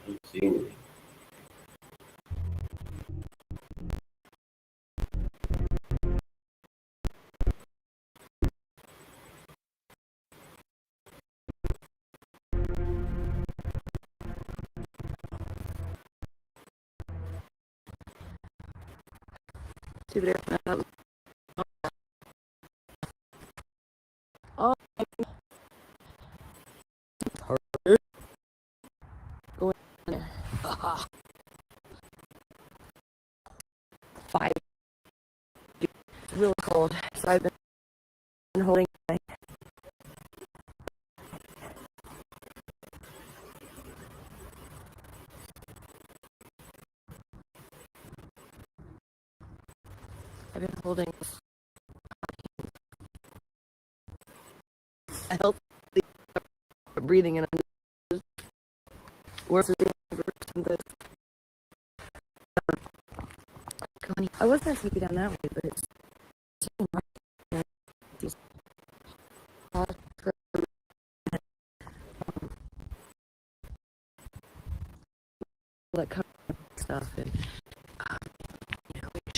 I'm seeing it. See there. Oh, harder. Go in there. 5. It's really cold. So I've been holding my I've been holding a healthy breathing and I'm worse than this. Connie, I was going to take you down that way, but it's so much. These that cover stuff and make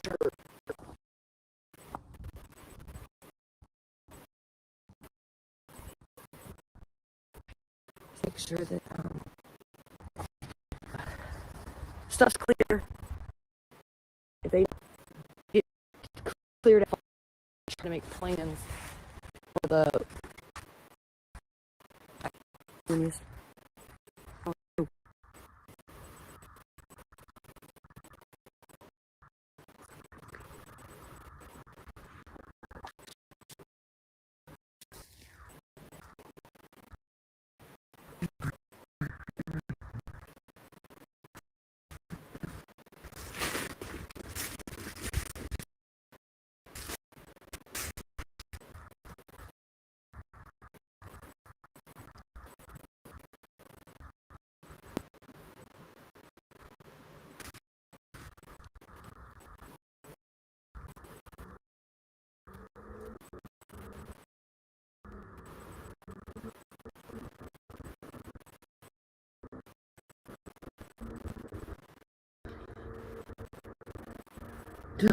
sure. Make sure that stuff's clear. If they get cleared out, trying to make plans for the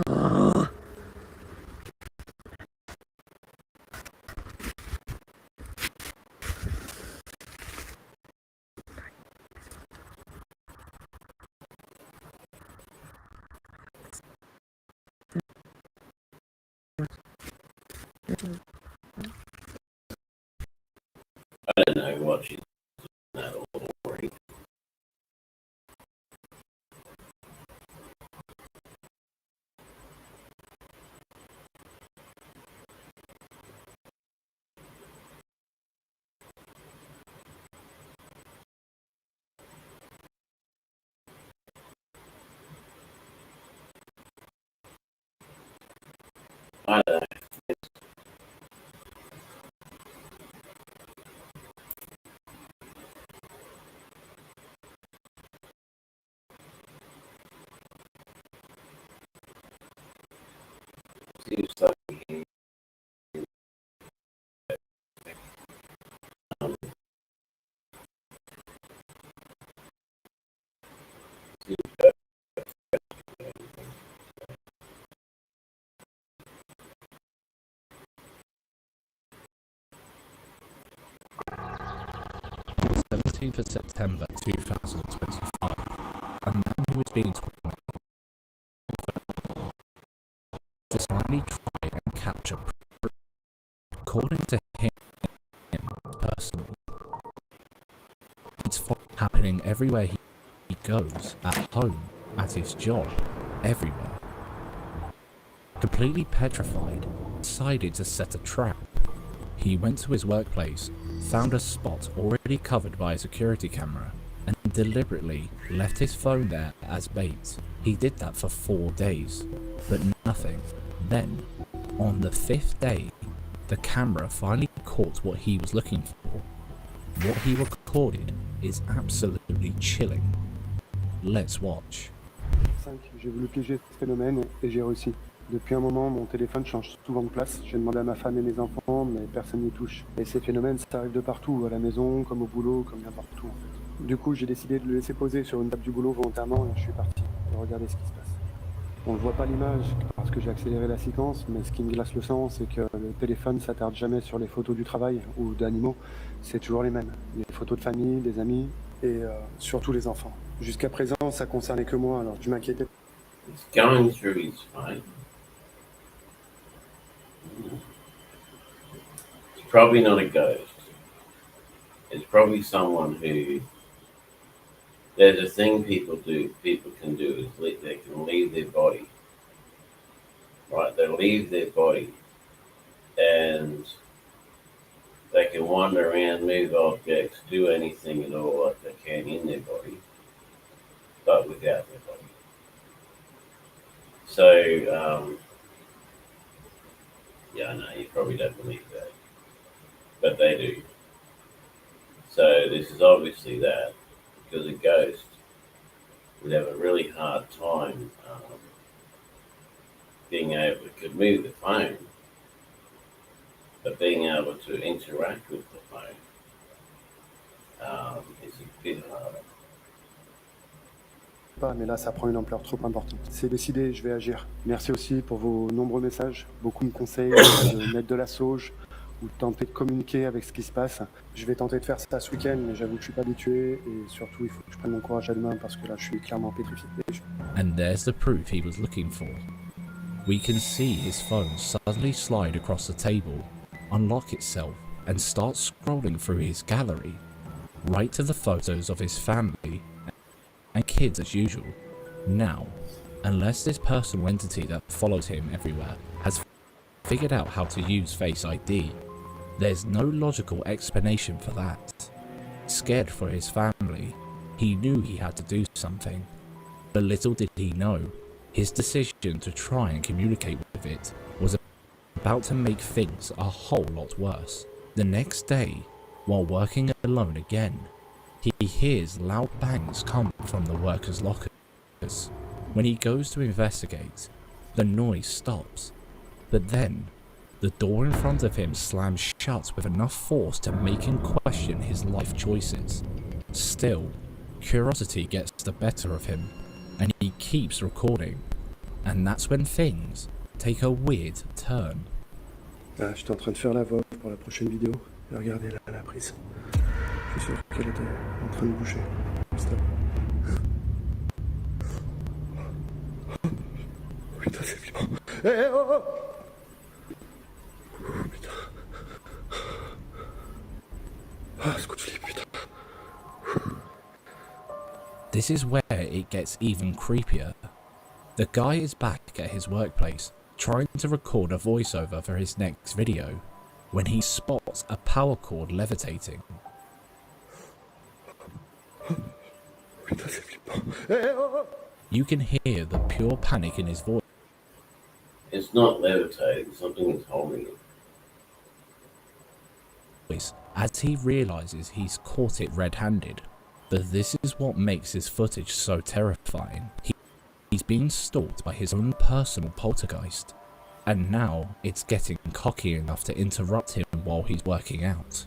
Oh. I don't know what she's at all worried. I don't know. Seems like of September 2025, a man who was being tortured decided to try and capture proof. According to him personally, it's happening everywhere he goes, at home, at his job, everywhere. Completely petrified, decided to set a trap. He went to his workplace, found a spot already covered by a security camera, and deliberately left his phone there as bait. He did that for 4 days, but nothing. Then, on the 5th day, the camera finally caught what he was looking for. What he recorded is absolutely chilling. Let's watch. 5, j'ai voulu piéger ce phénomène et j'ai réussi. Depuis un moment, mon téléphone change souvent de place. J'ai demandé à ma femme et mes enfants, mais personne n'y touche. Et ces phénomènes, ça arrive de partout, à la maison, comme au boulot, comme n'importe où. En fait. Du coup, j'ai décidé de le laisser poser sur une table du boulot volontairement et je suis parti pour regarder ce qui se passe. On ne voit pas l'image parce que j'ai accéléré la séquence, mais ce qui me glace le sang, c'est que le téléphone ne s'attarde jamais sur les photos du travail ou d'animaux. C'est toujours les mêmes. Les photos de famille, des amis et surtout les enfants. Jusqu'à présent, ça concernait que moi, alors je m'inquiétais. It's going through his phone. It's probably not a ghost. It's probably someone who. There's a thing people can do is they can leave their body. Right? They leave their body and they can wander around, move objects, do anything at all like they can in their body, but without their body. So, yeah, I know you probably don't believe that, but they do. So this is obviously that, because a ghost would have a really hard time being able to move the phone, but being able to interact with the phone is a bit harder. Pas, mais là, ça prend une ampleur trop importante. C'est décidé, je vais agir. Merci aussi pour vos nombreux messages. Beaucoup me conseillent de mettre de la sauge ou de tenter de communiquer avec ce qui se passe. Je vais tenter de faire ça ce week-end, mais j'avoue que je suis pas habitué et surtout, il faut que je prenne mon courage à deux mains parce que là, je suis clairement pétrifié. And there's the proof he was looking for. We can see his phone suddenly slide across the table, unlock itself, and start scrolling through his gallery, right to the photos of his family and kids as usual. Now, unless this personal entity that follows him everywhere has figured out how to use Face ID, there's no logical explanation for that. Scared for his family, he knew he had to do something, but little did he know, his decision to try and communicate with it was about to make things a whole lot worse. The next day, while working alone again, he hears loud bangs come from the workers' lockers. When he goes to investigate, the noise stops, but then the door in front of him slams shut with enough force to make him question his life choices. Still, curiosity gets the better of him, and he keeps recording, and that's when things take a weird turn. Ah, j'étais en train de faire la voix pour la prochaine vidéo. Et regardez là, la prise. Je suis sûr qu'elle était en train de bouger. Stop. Putain, c'est flippant. Eh, oh, oh. Putain. Ah, ce coup de flip, putain. This is where it gets even creepier. The guy is back at his workplace, trying to record a voiceover for his next video, when he spots a power cord levitating. Putain, c'est flippant. Eh, oh, oh. You can hear the pure panic in his voice. It's not levitating, something is holding it. As he realizes he's caught it red-handed. But this is what makes his footage so terrifying. He's being stalked by his own personal poltergeist, and now it's getting cocky enough to interrupt him while he's working out.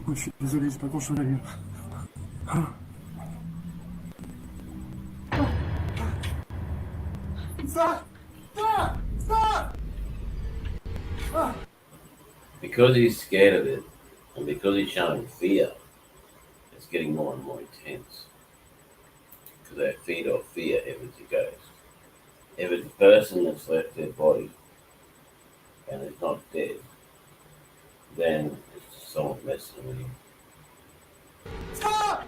Je suis désolé, j'ai pas grand chose à lire. Because he's scared of it, and because he's showing fear, it's getting more and more intense. Because they feed off fear if it's a ghost. If it's a person that's left their body and is not dead, then it's just someone messing with him. Stop!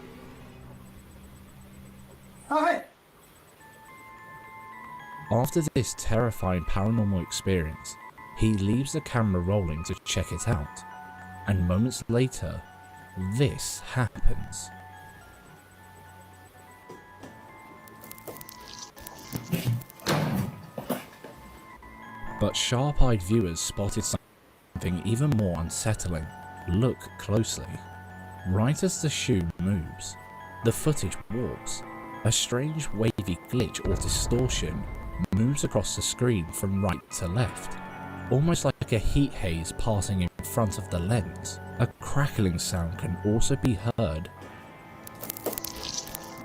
Hi! After this terrifying paranormal experience, he leaves the camera rolling to check it out, and moments later, this happens. But sharp-eyed viewers spotted something even more unsettling. Look closely. Right as the shoe moves, the footage warps. A strange wavy glitch or distortion moves across the screen from right to left, almost like a heat haze passing in front of the lens. A crackling sound can also be heard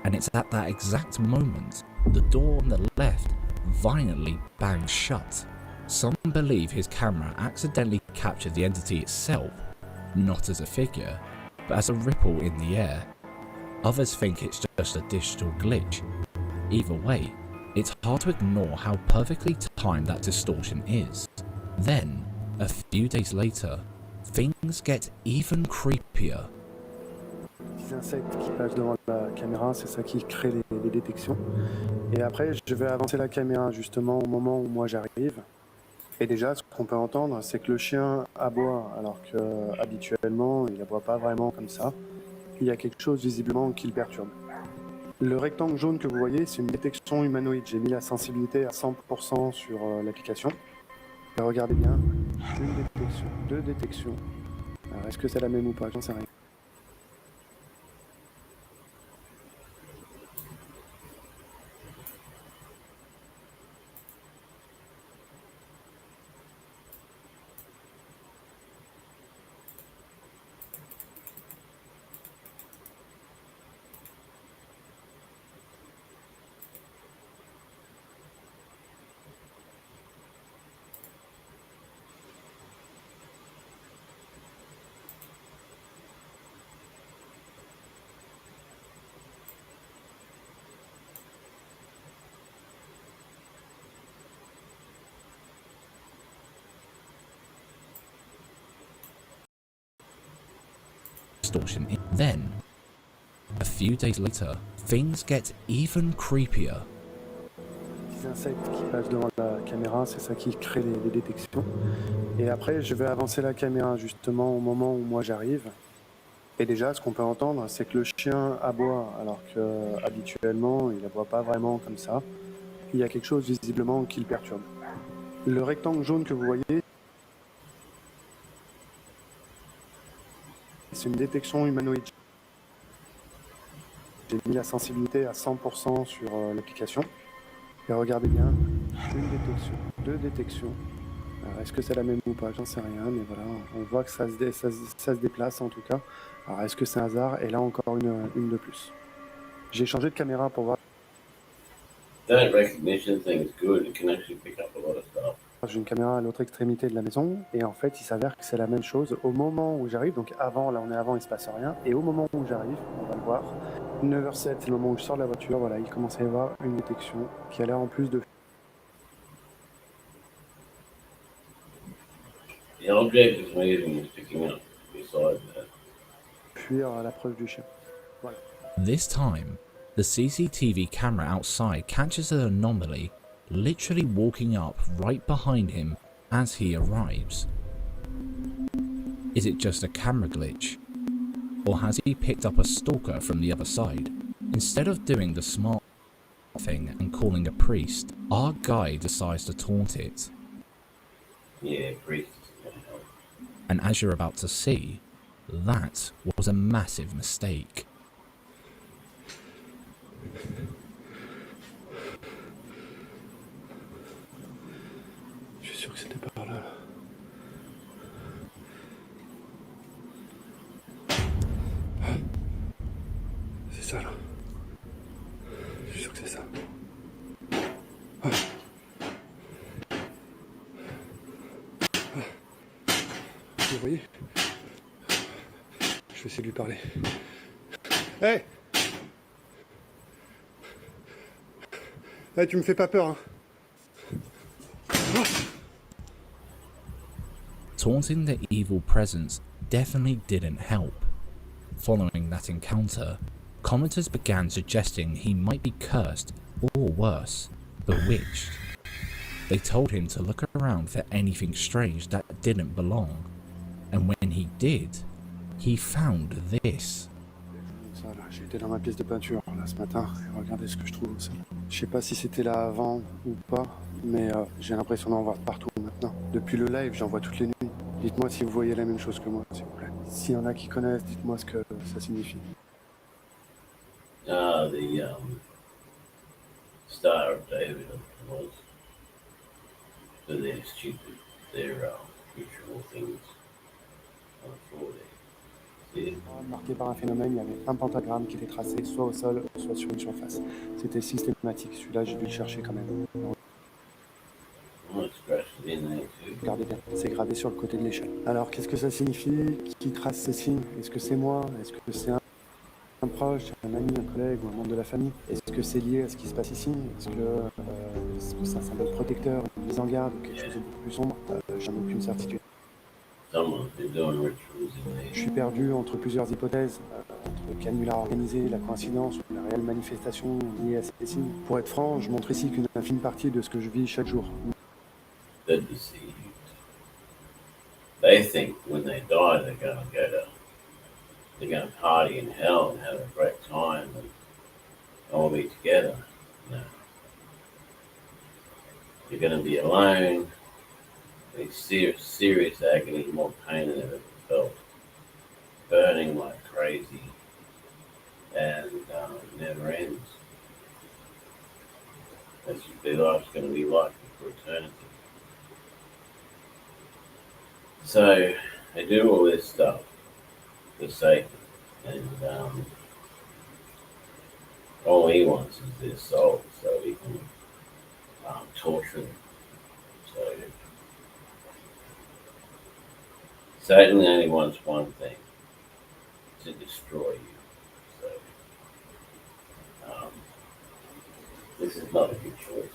and it's at that exact moment the door on the left violently bangs shut. Some believe his camera accidentally captured the entity itself, not as a figure, but as a ripple in the air. Others think it's just a digital glitch. Either way, it's hard to ignore how perfectly timed that distortion is. Then, a few days later, things get even creepier. Les insectes qui passent devant la caméra, c'est ça qui crée les détections. Et après, je vais avancer la caméra justement au moment où moi j'arrive. Et déjà, ce qu'on peut entendre, c'est que le chien aboie, alors que habituellement, il aboie pas vraiment comme ça. Il y a quelque chose visiblement qui le perturbe. Le rectangle jaune que vous voyez, c'est une détection humanoïde. J'ai mis la sensibilité à 100% sur l'application. Et regardez bien, une détection, deux détections. Alors, est-ce que c'est la même ou pas? J'en sais rien. Distortion. Then, a few days later, things get even creepier. Les insectes qui passent devant la caméra, c'est ça qui crée les détections. Et après, je vais avancer la caméra justement au moment où moi j'arrive. Et déjà, ce qu'on peut entendre, c'est que le chien aboie, alors que habituellement, il aboie pas vraiment comme ça. Il y a quelque chose visiblement qui le perturbe. Le rectangle jaune que vous voyez, c'est une détection humanoïde. J'ai mis la sensibilité à 100% sur l'application. Et regardez bien, une détection, deux détections. Alors, est-ce que c'est la même ou pas? J'en sais rien, mais voilà, on voit que ça se déplace en tout cas. Alors, est-ce que c'est un hasard? Et là, encore une de plus. J'ai changé de caméra pour voir. That recognition thing is good. It can actually pick up a lot of stuff. J'ai une caméra à l'autre extrémité de la maison, et en fait, il s'avère que c'est la même chose au moment où j'arrive. Donc avant, là on est avant, il se passe rien. Et au moment où j'arrive, on va le voir, 9h07, c'est le moment où je sors de la voiture, voilà, il commence à y avoir une détection qui a l'air en plus de The object is moving, is picking up beside that. fuir à l'approche du chien. Voilà. This time, the CCTV camera outside catches an anomaly literally walking up right behind him as he arrives. Is it just a camera glitch? Or has he picked up a stalker from the other side? Instead of doing the smart thing and calling a priest, our guy decides to taunt it. Yeah, priest is gonna help. And as you're about to see, that was a massive mistake. Je suis sûr que c'était par là. C'est ça là. Je suis sûr que c'est ça. Vous voyez? Je vais essayer de lui parler. Hey! Hey, tu me fais pas peur, hein? Taunting the evil presence definitely didn't help. Following that encounter, commenters began suggesting he might be cursed or worse, bewitched. They told him to look around for anything strange that didn't belong, and when he did, he found this. Ça, là, j'ai été dans ma pièce de peinture là ce matin et regardez ce que je trouve aussi. Je sais pas si c'était là avant ou pas, mais j'ai l'impression d'en voir partout maintenant. Depuis le live, j'en vois toutes les nuits. Dites-moi si vous voyez la même chose que moi, s'il vous plaît. S'il y en a qui connaissent, dites-moi ce que ça signifie. The Star of David was. So they're stupid. They're ritual things on the floor there. it. Marqué par un phénomène, il y avait un pentagramme qui était tracé soit au sol, soit sur une surface. C'était systématique. Celui-là, j'ai dû le chercher quand même. I might scratch it in there too. Regardez bien, c'est gravé sur le côté de l'échelle. Alors, qu'est-ce que ça signifie? Qui trace ces signes? Est-ce que c'est moi? Est-ce que c'est un proche, un ami, un collègue ou un membre de la famille? Est-ce que c'est lié à ce qui se passe ici? Est-ce que c'est un symbole protecteur, une mise en garde ou quelque chose de beaucoup plus sombre? J'en ai aucune certitude. Someone's been doing rituals in there. Je suis perdu entre plusieurs hypothèses, entre le canular organisé, la coïncidence ou la réelle manifestation liée à ces signes. Pour être franc, je montre ici qu'une infime partie de ce que je vis chaque jour. They're deceived. They think when they die they're gonna party in hell and have a great time and all be together. No. You're gonna be alone, in serious agony, more pain than ever felt, burning like crazy, and it never ends. That's what their life's gonna be like for eternity. So they do all this stuff for Satan, and all he wants is their soul, so he can torture them. So Satan only wants one thing: to destroy you. So this is not a good choice.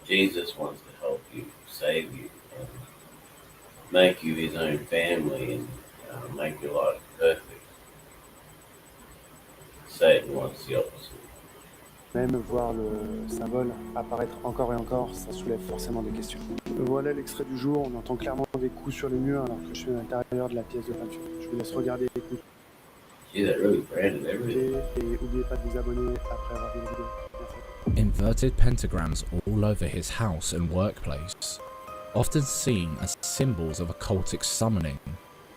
Jesus wants to help you, save you, and make you his own family and make your life perfect. Satan wants the opposite. Même voir le symbole apparaître encore et encore, ça soulève forcément des questions. Voilà l'extrait du jour, on entend clairement des coups sur le mur alors que je suis à l'intérieur de la pièce de peinture. Je vous laisse regarder et écouter. Gee, that really branded everything. Et n'oubliez pas de vous abonner après avoir vu la vidéo. Merci. Inverted pentagrams all over his house and workplace, often seen as symbols of occultic summoning,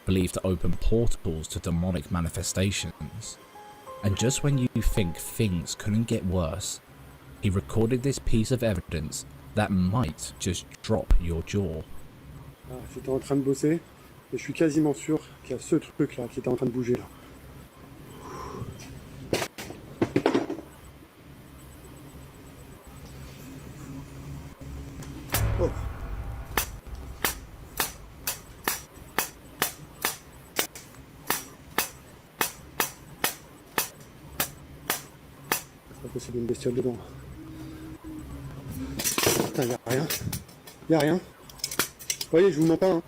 believed to open portals to demonic manifestations. And just when you think things couldn't get worse, he recorded this piece of evidence that might just drop your jaw. J'étais en train de bosser et je suis quasiment sûr qu'il y a ce truc là qui était en train de bouger là. Oh. C'est pas possible, une bestiole dedans. Putain, y'a rien. Y'a rien. Vous voyez, je vous mens pas. Hein.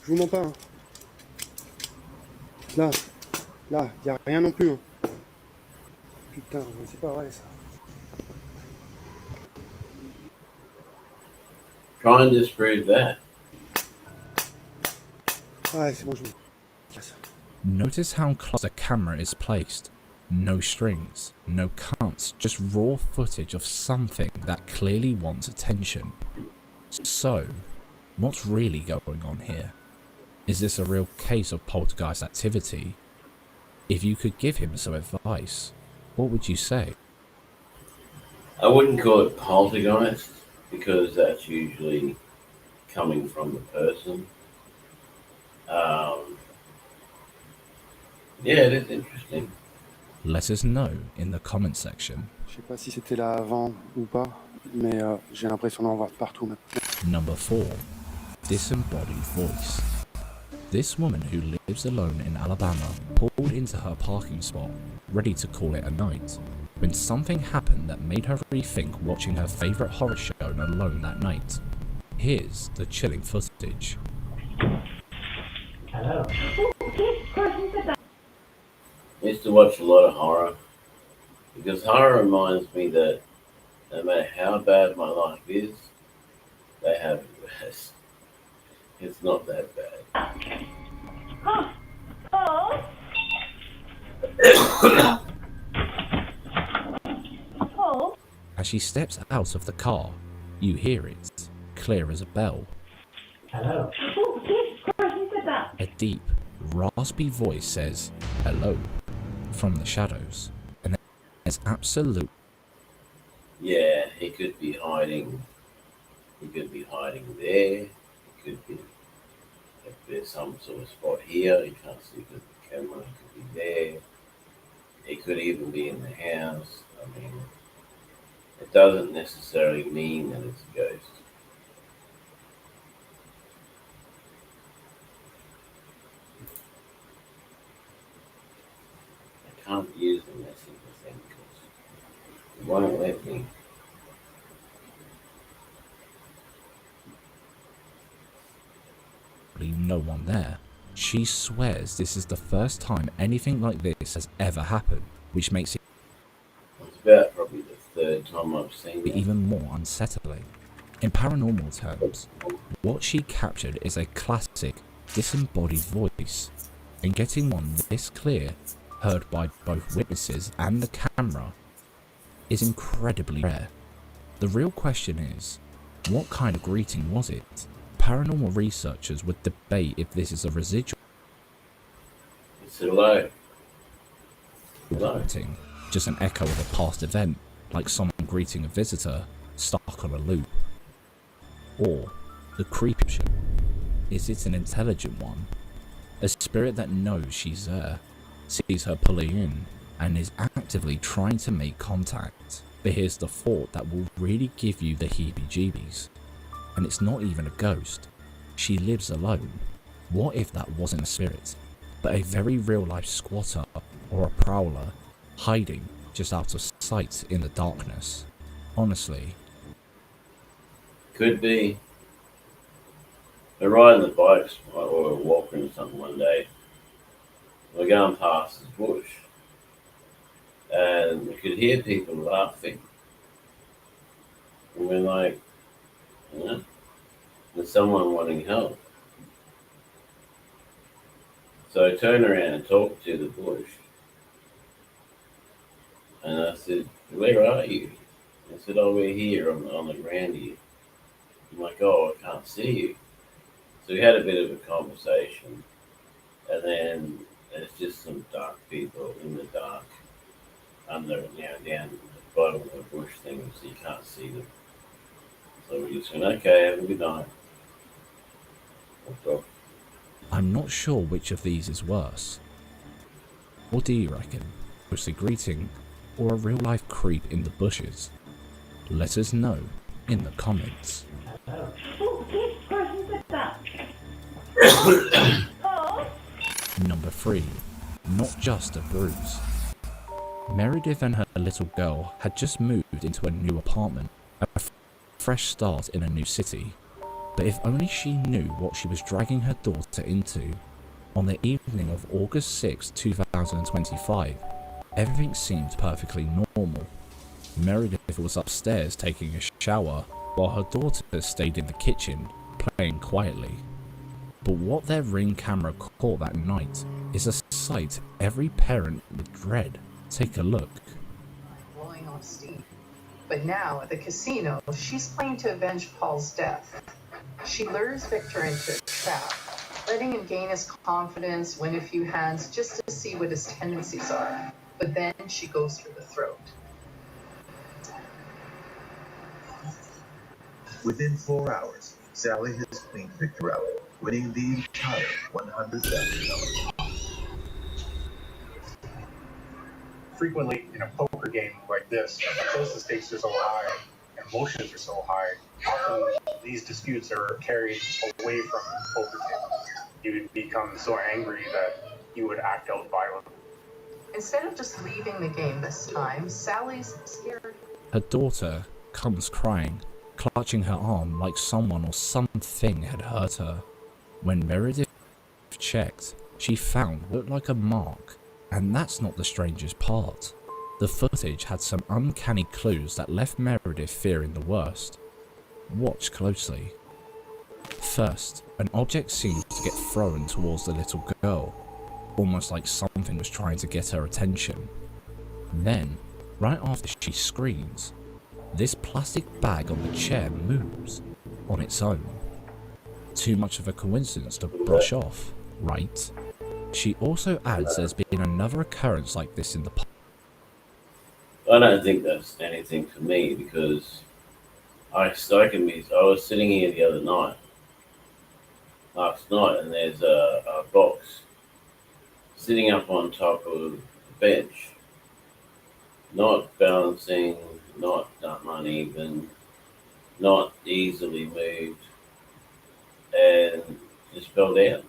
Je vous mens pas. Hein. Là, y'a rien non plus. Hein. Putain, c'est pas vrai ça. Try and disprove that. Ouais, c'est bon, je me casse. Notice how close the camera is placed. No strings, no cuts, just raw footage of something that clearly wants attention. So, what's really going on here? Is this a real case of poltergeist activity? If you could give him some advice, what would you say? I wouldn't call it poltergeist because that's usually coming from the person. Yeah, it is interesting. Let us know in the comment section. Je sais pas si c'était là avant ou pas, mais j'ai l'impression d'en voir partout maintenant. Number 4. Disembodied voice. This woman who lives alone in Alabama pulled into her parking spot, ready to call it a night, when something happened that made her rethink watching her favourite horror show alone that night. Here's the chilling footage. Hello. I used to watch a lot of horror because horror reminds me that no matter how bad my life is, they have it worse. It's not that bad. Oh. Oh. As she steps out of the car, you hear it, clear as a bell. Hello. Oh, Jesus Christ, who said that? A deep, raspy voice says, "Hello," from the shadows, and there's absolute. Yeah, he could be hiding. He could be hiding there. He could be if there's some sort of spot here, you can't see because the camera could be there. It could even be in the house. I mean, it doesn't necessarily mean that it's a ghost. I can't use the messenger thing because it won't let me. No one there. She swears this is the first time anything like this has ever happened, which makes it It's about probably the third time I've seen it. even more unsettling. In paranormal terms, what she captured is a classic disembodied voice, and getting one this clear, heard by both witnesses and the camera, is incredibly rare. The real question is, what kind of greeting was it? Paranormal researchers would debate if this is a residual It's hello. Hello. greeting, just an echo of a past event, like someone greeting a visitor stuck on a loop. Or the creepy option. Is it an intelligent one? A spirit that knows she's there, sees her pulling in, and is actively trying to make contact. But here's the thought that will really give you the heebie-jeebies. And it's not even a ghost. She lives alone. What if that wasn't a spirit, but a very real-life squatter or a prowler, hiding just out of sight in the darkness? Honestly, Could be. We're riding the bikes or we're walking or something one day. We're going past this bush and we could hear people laughing. And we're like, you know, there's someone wanting help. So I turned around and talked to the bush. And I said, where are you? I said, oh, we're here on the ground here. I'm like, oh, I can't see you. So we had a bit of a conversation. And then there's just some dark people in the dark under, down the bottom of the bush thing, so you can't see them. So we just went, okay, have a good night. Walked off. I'm not sure which of these is worse. What do you reckon? Was a greeting or a real life creep in the bushes? Let us know in the comments. Oh, Jesus Christ, who said that? Oh. Number 3. Not just a bruise. Meredith and her little girl had just moved into a new apartment, a fresh start in a new city. But if only she knew what she was dragging her daughter into. On the evening of August 6, 2025, everything seemed perfectly normal. Meredith was upstairs taking a shower, while her daughter stayed in the kitchen, playing quietly. But what their Ring camera caught that night is a sight every parent would dread. Take a look. Blowing off steam. But now at the casino, she's playing to avenge Paul's death. She lures Victor into a trap, letting him gain his confidence, win a few hands just to see what his tendencies are. But then she goes for the throat. Within 4 hours, Sally has cleaned Victor out, winning the entire $100,000. Frequently in a poker game like this, because the stakes are so high, emotions are so high, often these disputes are carried away from the poker table. You would become so angry that you would act out violently. Instead of just leaving the game this time, Sally's scared. Her daughter comes crying, clutching her arm like someone or something had hurt her. When Meredith checked, she found what looked like a mark, and that's not the strangest part. The footage had some uncanny clues that left Meredith fearing the worst. Watch closely. First, an object seemed to get thrown towards the little girl, almost like something was trying to get her attention. Then, right after she screams, this plastic bag on the chair moves on its own. Too much of a coincidence to brush off, right? She also adds there's been another occurrence like this in the past. I don't think that's anything for me because I was sitting here the other night last night, and there's a box sitting up on top of the bench, not balancing, not uneven, not easily moved, and just fell down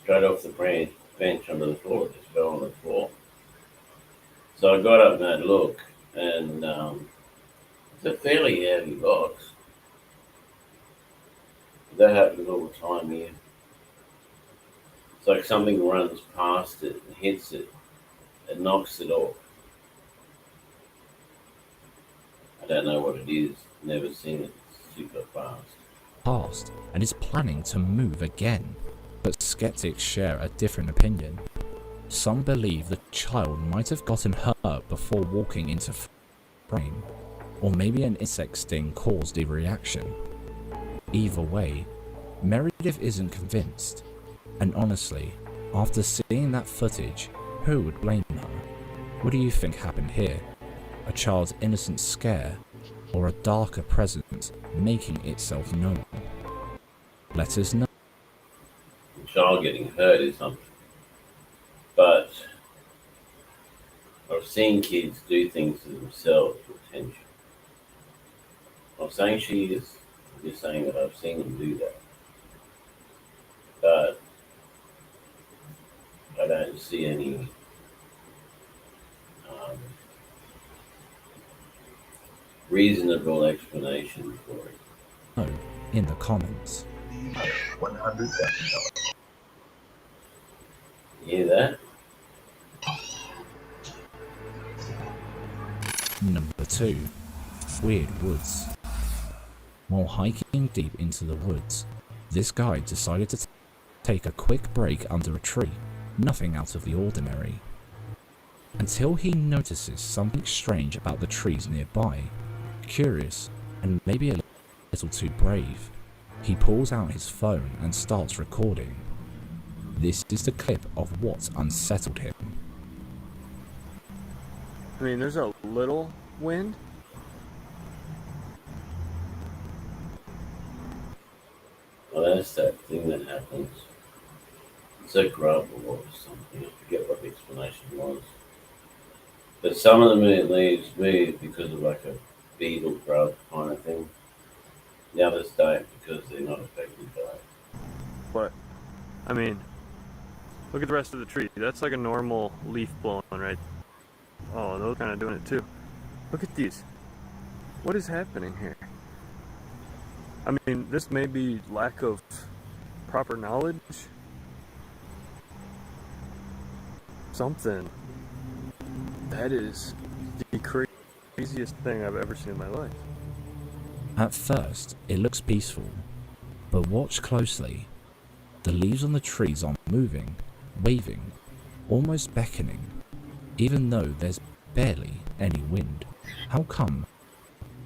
straight off the bench onto the floor. It just fell on the floor. So I got up and had a look, and it's a fairly heavy box. That happens all the time here. It's like something runs past it and hits it and knocks it off. I don't know what it is. Never seen it super fast. Past and is planning to move again, but skeptics share a different opinion. Some believe the child might have gotten hurt before walking into frame, or maybe an insect sting caused the reaction. Either way, Meredith isn't convinced, and honestly, after seeing that footage, who would blame her? What do you think happened here? A child's innocent scare, or a darker presence making itself known? Let us know. The child getting hurt is something. But I've seen kids do things to themselves for attention. I'm not saying she is. I'm just saying that I've seen them do that. But I don't see any reasonable explanation for it. Know in the comments. $100,000. You hear that? Number 2. Weird Woods. While hiking deep into the woods, this guy decided to take a quick break under a tree, nothing out of the ordinary. Until he notices something strange about the trees nearby. Curious, and maybe a little too brave, he pulls out his phone and starts recording. This is the clip of what unsettled him. I mean, there's a little wind. Well, that's that thing that happens. It's a grub or something. I forget what the explanation was. But some of the leaves move because of like a beetle grub kind of thing. The others don't because they're not affected by it. What? I mean, look at the rest of the tree. That's like a normal leaf blowing, right? Oh, those kind of doing it too. Look at these. What is happening here? I mean, this may be lack of proper knowledge. Something. That is the craziest thing I've ever seen in my life. At first, it looks peaceful, but watch closely. The leaves on the trees are moving, waving, almost beckoning, even though there's barely any wind. How come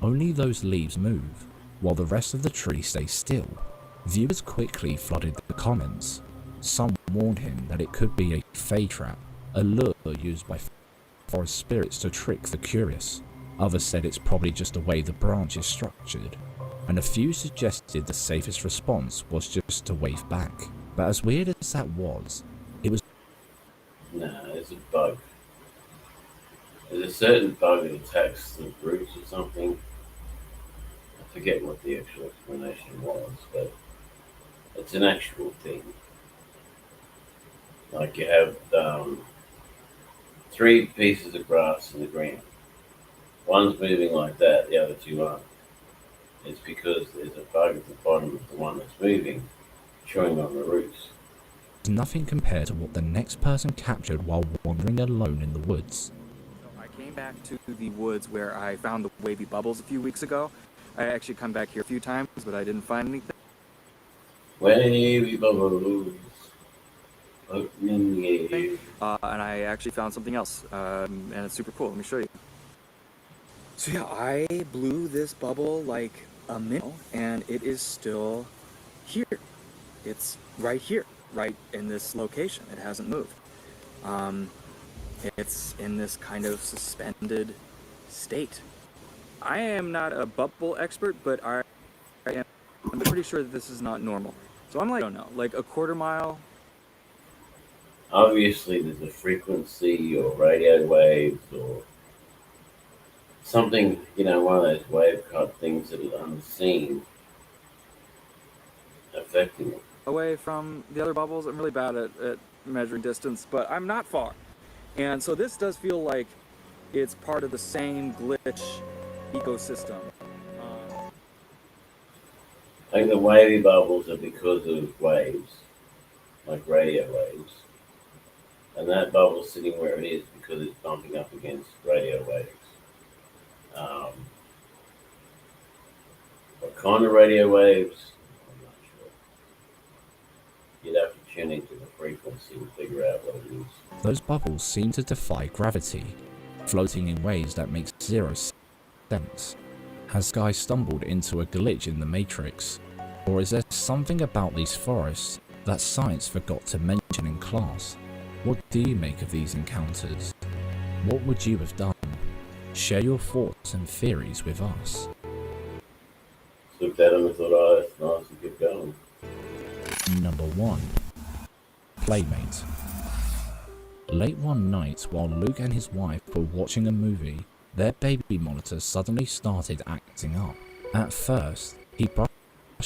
only those leaves move, while the rest of the tree stays still? Viewers quickly flooded the comments. Some warned him that it could be a fey trap, a lure used by forest spirits to trick the curious. Others said it's probably just the way the branch is structured, and a few suggested the safest response was just to wave back. But as weird as that was, it was... Nah, it's a bug. There's a certain bug that attacks the roots or something. I forget what the actual explanation was, but it's an actual thing. Like you have 3 pieces of grass in the ground. One's moving like that, the other 2 aren't. It's because there's a bug at the bottom of the one that's moving, chewing on the roots. nothing compared to what the next person captured while wandering alone in the woods. So I came back to the woods where I found the wavy bubbles a few weeks ago. I actually come back here a few times, but I didn't find anything. Wavy bubbles. And I actually found something else, and it's super cool. Let me show you. So yeah, I blew this bubble like a minute, and it is still here. It's right here, right in this location. It hasn't moved. It's in this kind of suspended state. I am not a bubble expert, but I am I'm pretty sure that this is not normal. So I'm like, I don't know, like a quarter mile. Obviously, there's a frequency or radio waves or something, one of those wave cut things that are unseen affecting it. Away from the other bubbles. I'm really bad at measuring distance, but I'm not far. And so this does feel like it's part of the same glitch ecosystem. I think the wavy bubbles are because of waves, like radio waves. And that bubble's sitting where it is because it's bumping up against radio waves. What kind of radio waves? I'm not sure. You'd have to tune into the frequency and figure out what it is. Those bubbles seem to defy gravity, floating in ways that make zero sense. Has Guy stumbled into a glitch in the Matrix? Or is there something about these forests that science forgot to mention in class? What do you make of these encounters? What would you have done? Share your thoughts and theories with us. Looked at him and thought, oh, that's nice, and kept going. Number 1. Playmate. Late one night, while Luke and his wife were watching a movie, their baby monitor suddenly started acting up. At first, he brushed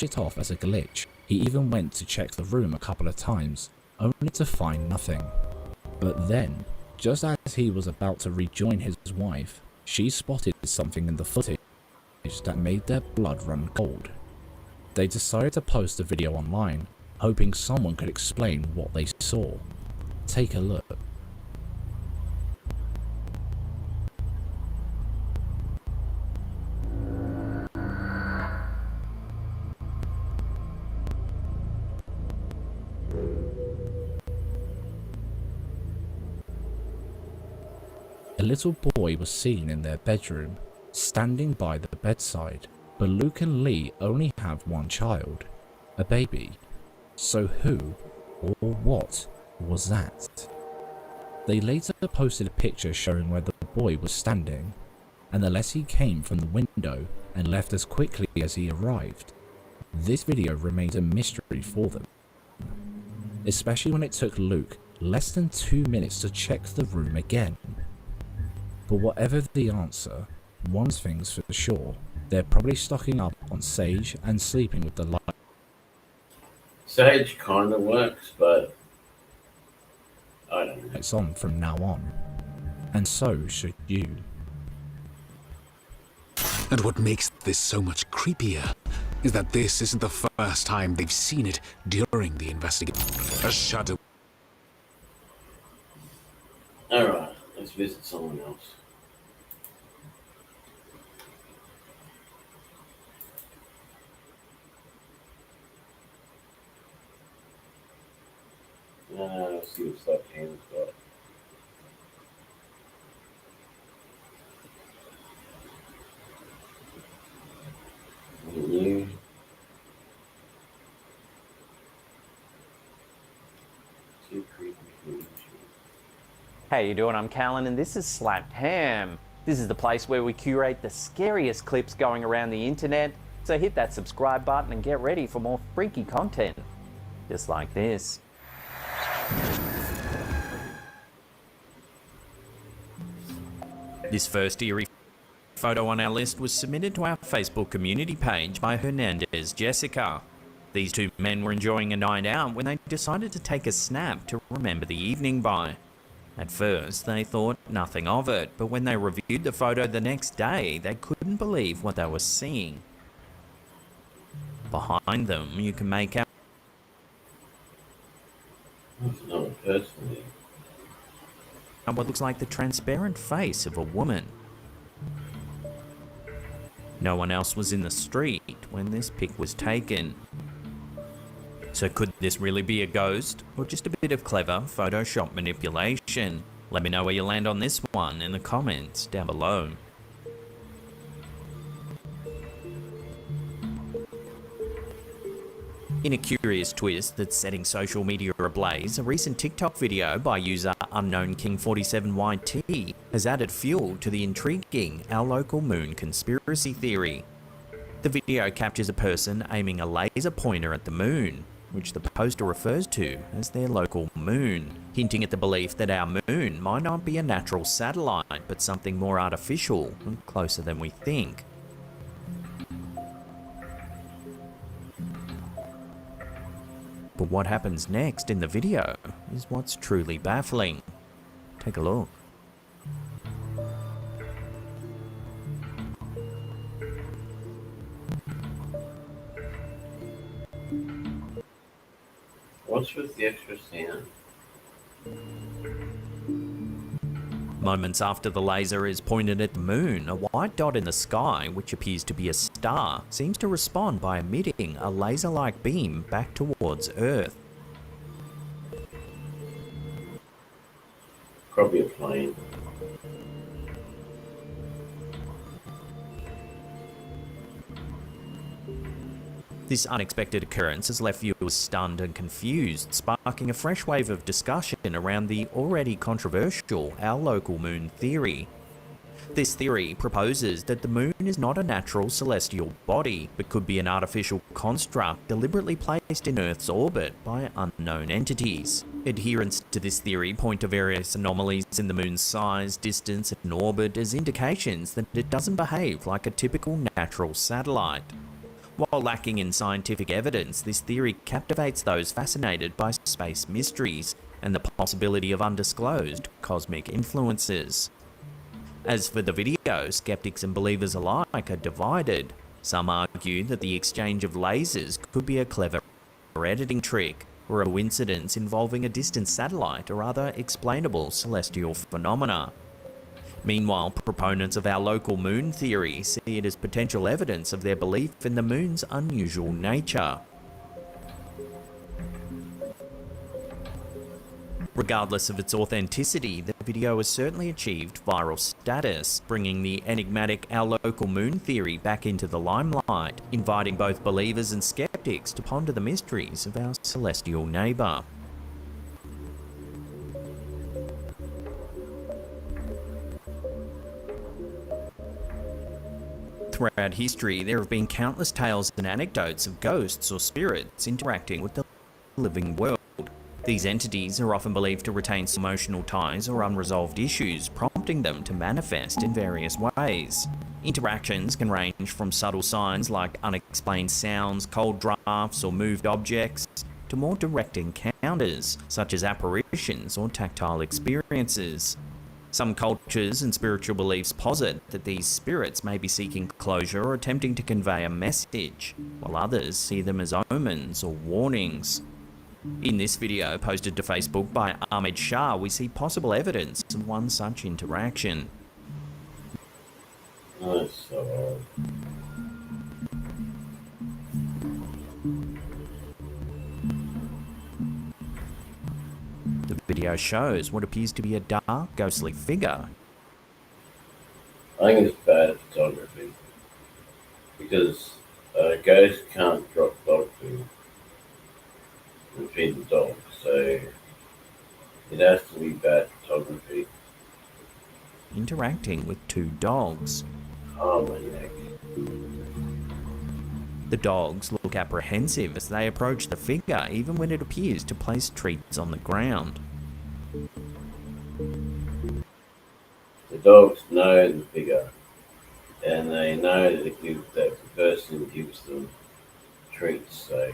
it off as a glitch. He even went to check the room a couple of times, only to find nothing. But then, just as he was about to rejoin his wife, she spotted something in the footage that made their blood run cold. They decided to post the video online, hoping someone could explain what they saw. Take a look. A little boy was seen in their bedroom, standing by the bedside, but Luke and Lee only have one child, a baby. So who, or what, was that? They later posted a picture showing where the boy was standing, and unless he came from the window and left as quickly as he arrived, this video remains a mystery for them. Especially when it took Luke less than 2 minutes to check the room again. But whatever the answer, one thing's for sure, they're probably stocking up on sage and sleeping with the light. Sage kind of works, but I don't know. It's on from now on. And so should you. And what makes this so much creepier is that this isn't the first time they've seen it during the investigation. A shadow. Alright, let's visit someone else. Let's see what's left hand's got. New. How you doing? I'm Callan and this is Slapped Ham. This is the place where we curate the scariest clips going around the internet. So hit that subscribe button and get ready for more freaky content. Just like this. This first eerie photo on our list was submitted to our Facebook community page by Hernandez Jessica. These two men were enjoying a night out when they decided to take a snap to remember the evening by. At first, they thought nothing of it, but when they reviewed the photo the next day, they couldn't believe what they were seeing. Behind them, you can make out what looks like the transparent face of a woman. No one else was in the street when this pic was taken. So could this really be a ghost, or just a bit of clever Photoshop manipulation? Let me know where you land on this one in the comments down below. In a curious twist that's setting social media ablaze, a recent TikTok video by user UnknownKing47YT has added fuel to the intriguing Our Local Moon conspiracy theory. The video captures a person aiming a laser pointer at the moon, which the poster refers to as their local moon, hinting at the belief that our moon might not be a natural satellite, but something more artificial and closer than we think. But what happens next in the video is what's truly baffling. Take a look. What's with the extra sound? Moments after the laser is pointed at the moon, a white dot in the sky, which appears to be a star, seems to respond by emitting a laser-like beam back towards Earth. Probably a plane. This unexpected occurrence has left viewers stunned and confused, sparking a fresh wave of discussion around the already controversial Our Local Moon theory. This theory proposes that the moon is not a natural celestial body, but could be an artificial construct deliberately placed in Earth's orbit by unknown entities. Adherents to this theory point to various anomalies in the moon's size, distance, and orbit as indications that it doesn't behave like a typical natural satellite. While lacking in scientific evidence, this theory captivates those fascinated by space mysteries and the possibility of undisclosed cosmic influences. As for the video, skeptics and believers alike are divided. Some argue that the exchange of lasers could be a clever editing trick, or a coincidence involving a distant satellite or other explainable celestial phenomena. Meanwhile, proponents of Our Local Moon theory see it as potential evidence of their belief in the moon's unusual nature. Regardless of its authenticity, the video has certainly achieved viral status, bringing the enigmatic Our Local Moon theory back into the limelight, inviting both believers and skeptics to ponder the mysteries of our celestial neighbour. Throughout history, there have been countless tales and anecdotes of ghosts or spirits interacting with the living world. These entities are often believed to retain emotional ties or unresolved issues, prompting them to manifest in various ways. Interactions can range from subtle signs like unexplained sounds, cold drafts, or moved objects, to more direct encounters, such as apparitions or tactile experiences. Some cultures and spiritual beliefs posit that these spirits may be seeking closure or attempting to convey a message, while others see them as omens or warnings. In this video, posted to Facebook by Ahmed Shah, we see possible evidence of one such interaction. That's so hard. The video shows what appears to be a dark, ghostly figure. I think it's bad photography because a ghost can't drop dog food and feed the dog, so it has to be bad photography. Interacting with two dogs. Oh my neck. The dogs look apprehensive as they approach the figure, even when it appears to place treats on the ground. The dogs know the figure, and they know that the person gives them treats, so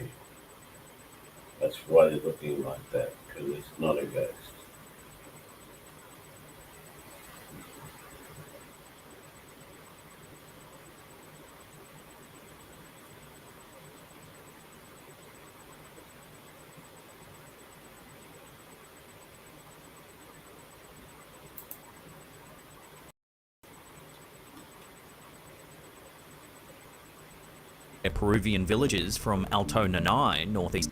that's why they're looking like that, because it's not a ghost. Peruvian villagers from Alto Nanay, northeast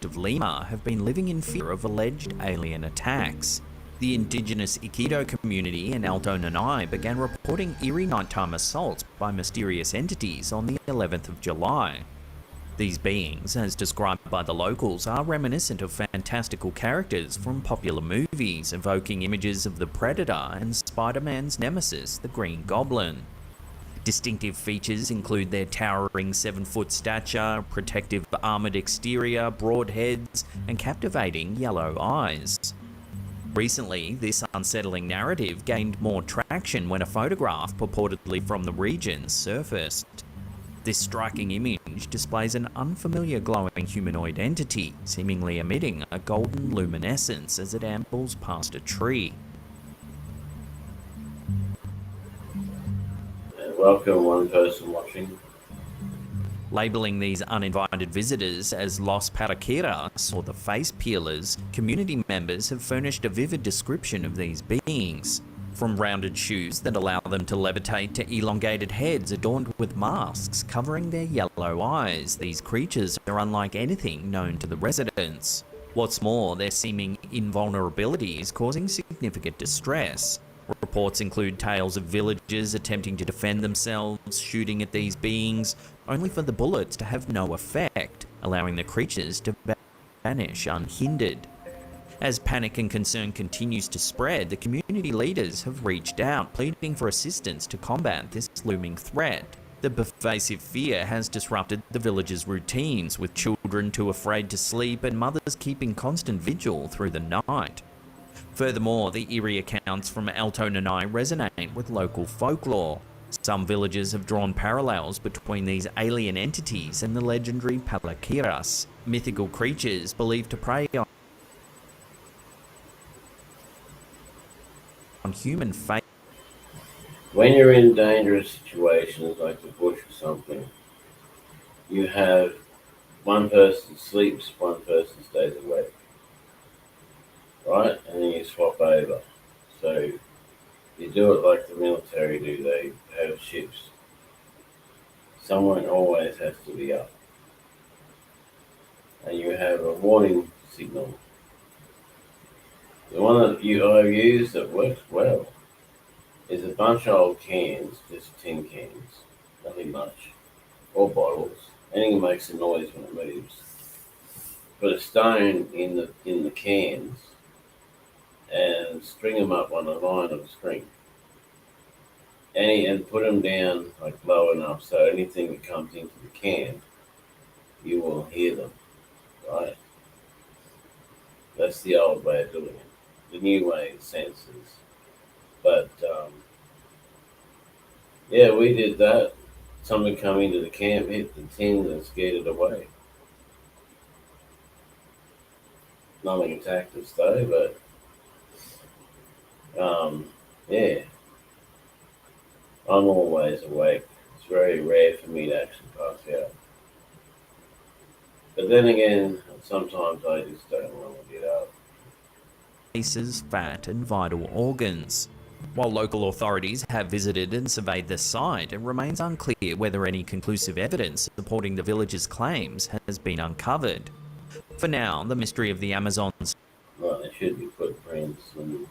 of Lima, have been living in fear of alleged alien attacks. The indigenous Iquito community in Alto Nanay began reporting eerie nighttime assaults by mysterious entities on the 11th of July. These beings, as described by the locals, are reminiscent of fantastical characters from popular movies, evoking images of the Predator and Spider-Man's nemesis, the Green Goblin. Distinctive features include their towering 7-foot stature, protective armoured exterior, broad heads, and captivating yellow eyes. Recently, this unsettling narrative gained more traction when a photograph purportedly from the region surfaced. This striking image displays an unfamiliar glowing humanoid entity, seemingly emitting a golden luminescence as it ambles past a tree. Welcome, one person watching. Labelling these uninvited visitors as Los Paraquiras, or the face peelers, community members have furnished a vivid description of these beings. From rounded shoes that allow them to levitate to elongated heads adorned with masks covering their yellow eyes, these creatures are unlike anything known to the residents. What's more, their seeming invulnerability is causing significant distress. Reports include tales of villagers attempting to defend themselves, shooting at these beings, only for the bullets to have no effect, allowing the creatures to vanish unhindered. As panic and concern continues to spread, the community leaders have reached out, pleading for assistance to combat this looming threat. The pervasive fear has disrupted the villagers' routines, with children too afraid to sleep and mothers keeping constant vigil through the night. Furthermore, the eerie accounts from Alto Nanai resonate with local folklore. Some villagers have drawn parallels between these alien entities and the legendary Paraquiras, mythical creatures believed to prey on human fate. When you're in dangerous situations like the bush or something, you have one person sleeps, one person stays awake. Right? And then you swap over. So you do it like the military do. They have ships. Someone always has to be up. And you have a warning signal. The one that I've used that works well is a bunch of old cans, just tin cans, nothing much, or bottles. Anything that makes a noise when it moves. Put a stone in the cans and string them up on a line of the string. And put them down like low enough so anything that comes into the can, you will hear them, right? That's the old way of doing it. The new way is sensors. But, yeah, we did that. Someone come into the camp, hit the tin and scared it away. Nothing attacked us though, but yeah, I'm always awake. It's very rare for me to actually pass out. But then again, sometimes I just don't want to get up. Faces, fat, and vital organs. While local authorities have visited and surveyed the site, it remains unclear whether any conclusive evidence supporting the village's claims has been uncovered. For now, the mystery of the Amazons. Well, there should be footprints and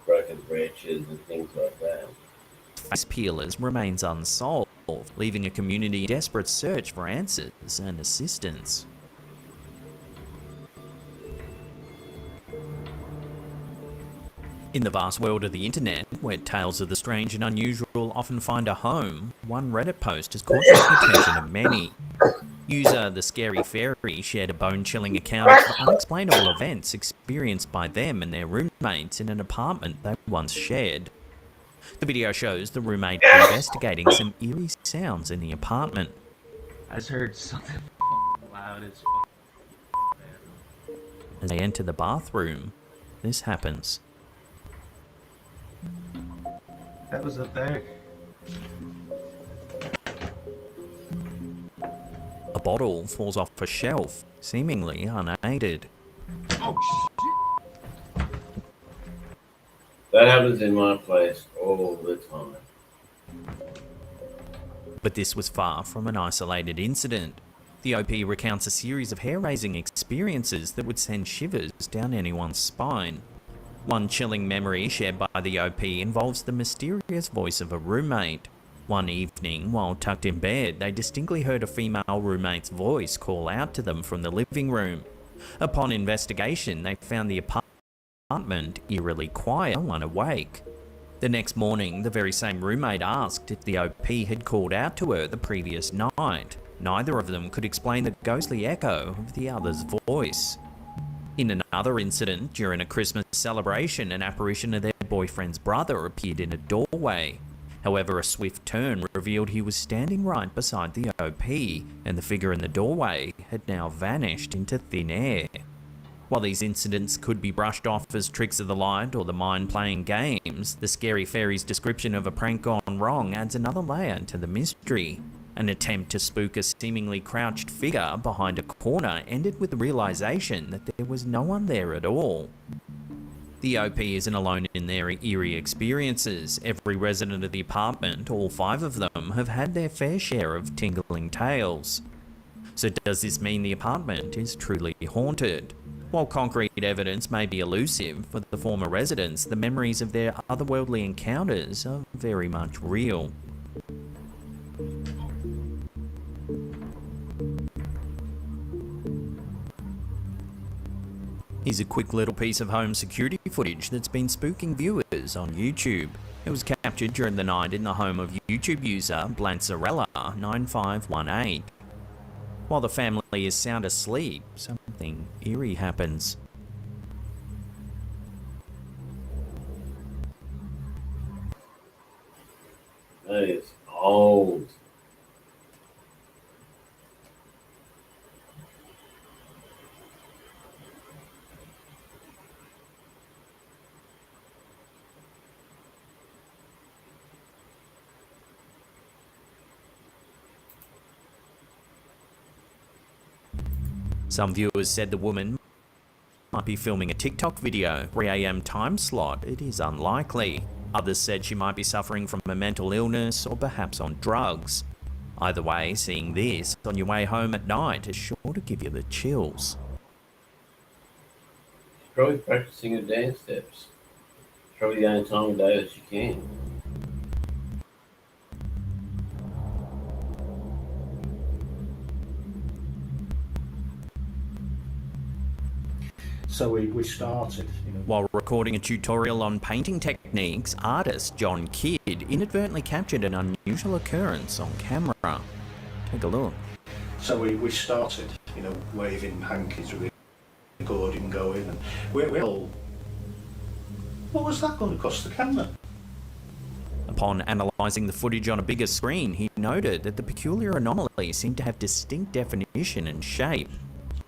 broken branches and things like that. Face peelers remains unsolved, leaving a community in desperate search for answers and assistance. In the vast world of the internet, where tales of the strange and unusual often find a home, one Reddit post has caught the attention of many. User The Scary Fairy shared a bone-chilling account of unexplainable events experienced by them and their roommates in an apartment they once shared. The video shows the roommate investigating some eerie sounds in the apartment. I just heard something loud as fuck. As they enter the bathroom, this happens. That was up there. A bottle falls off a shelf, seemingly unaided. Oh, shit. That happens in my place all the time. But this was far from an isolated incident. The OP recounts a series of hair-raising experiences that would send shivers down anyone's spine. One chilling memory shared by the OP involves the mysterious voice of a roommate. One evening, while tucked in bed, they distinctly heard a female roommate's voice call out to them from the living room. Upon investigation, they found the apartment eerily quiet, unawake. The next morning, the very same roommate asked if the OP had called out to her the previous night. Neither of them could explain the ghostly echo of the other's voice. In another incident, during a Christmas celebration, an apparition of their boyfriend's brother appeared in a doorway. However, a swift turn revealed he was standing right beside the OP, and the figure in the doorway had now vanished into thin air. While these incidents could be brushed off as tricks of the light or the mind playing games, the Scary Fairy's description of a prank gone wrong adds another layer to the mystery. An attempt to spook a seemingly crouched figure behind a corner ended with the realization that there was no one there at all. The OP isn't alone in their eerie experiences. Every resident of the apartment, all 5 of them, have had their fair share of tingling tales. So does this mean the apartment is truly haunted? While concrete evidence may be elusive, for the former residents, the memories of their otherworldly encounters are very much real. Here's a quick little piece of home security footage that's been spooking viewers on YouTube. It was captured during the night in the home of YouTube user Blantzarella9518. While the family is sound asleep, something eerie happens. That is old. Some viewers said the woman might be filming a TikTok video, 3 AM time slot. It is unlikely. Others said she might be suffering from a mental illness or perhaps on drugs. Either way, seeing this on your way home at night is sure to give you the chills. She's probably practicing her dance steps. It's probably the only time of day that she can. So we started, While recording a tutorial on painting techniques, artist John Kidd inadvertently captured an unusual occurrence on camera. Take a look. So we started, waving hankies, recording, going, and we're all. What was that going across the camera? Upon analysing the footage on a bigger screen, he noted that the peculiar anomaly seemed to have distinct definition and shape.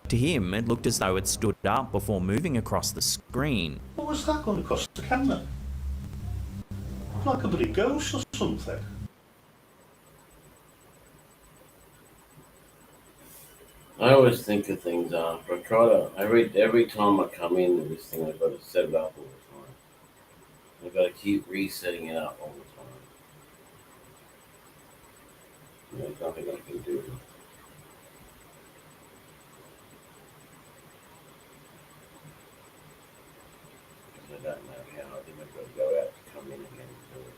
To him, it looked as though it stood up before moving across the screen. What was that going across the camera? Like a bloody ghost or something. I always think of things after. Every time I come into this thing, I've got to set it up all the time. I've got to keep resetting it up all the time. There's nothing I can do. I don't know how. I think I've got to go out to come in again and do it.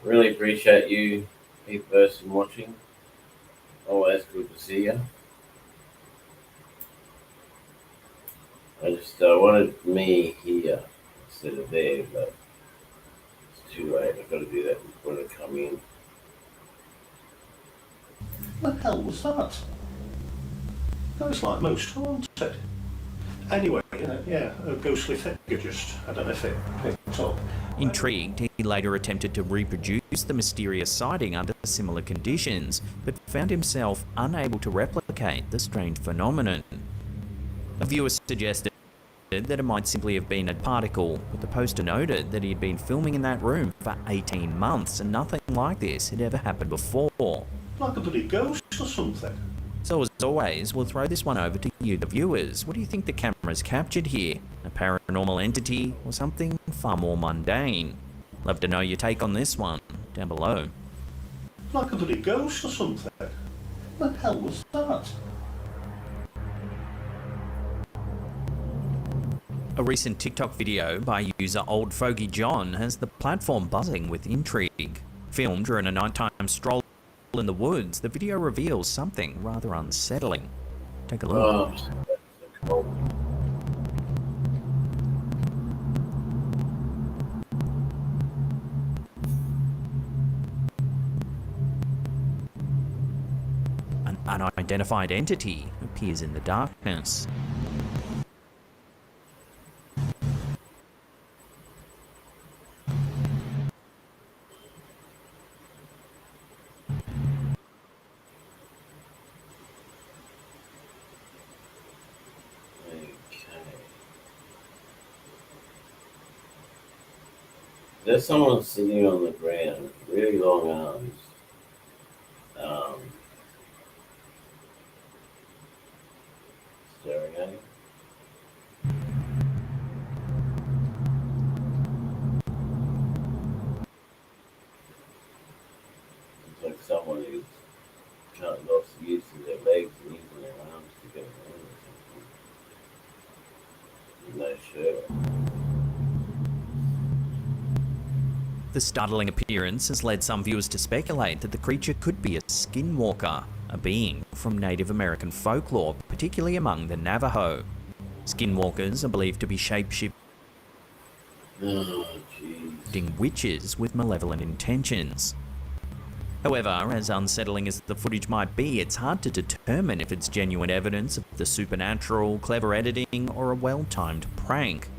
Really appreciate you, each person watching. Always good to see you. I just wanted me here instead of there, but it's too late. I've got to do that before I come in. What the hell was that? That was like most haunted. Anyway, a ghostly figure just, I don't know if it picked up. Intrigued, he later attempted to reproduce the mysterious sighting under similar conditions, but found himself unable to replicate the strange phenomenon. A viewer suggested that it might simply have been a particle, but the poster noted that he had been filming in that room for 18 months and nothing like this had ever happened before. Like a bloody ghost or something. So as always, we'll throw this one over to you, the viewers. What do you think the camera's captured here? A paranormal entity or something far more mundane? Love to know your take on this one down below. Like a bloody ghost or something. What the hell was that? A recent TikTok video by user Old Fogey John has the platform buzzing with intrigue. Filmed during a nighttime stroll in the woods, the video reveals something rather unsettling. Take a look. an unidentified entity appears in the darkness. There's someone sitting on the ground, really long arms. Staring at him. It's like someone who's kind of lost the use of their legs and using their arms to get around or something. No shirt on. The startling appearance has led some viewers to speculate that the creature could be a skinwalker, a being from Native American folklore, particularly among the Navajo. Skinwalkers are believed to be shape-shifting witches with malevolent intentions. However, as unsettling as the footage might be, it's hard to determine if it's genuine evidence of the supernatural, clever editing, or a well-timed prank.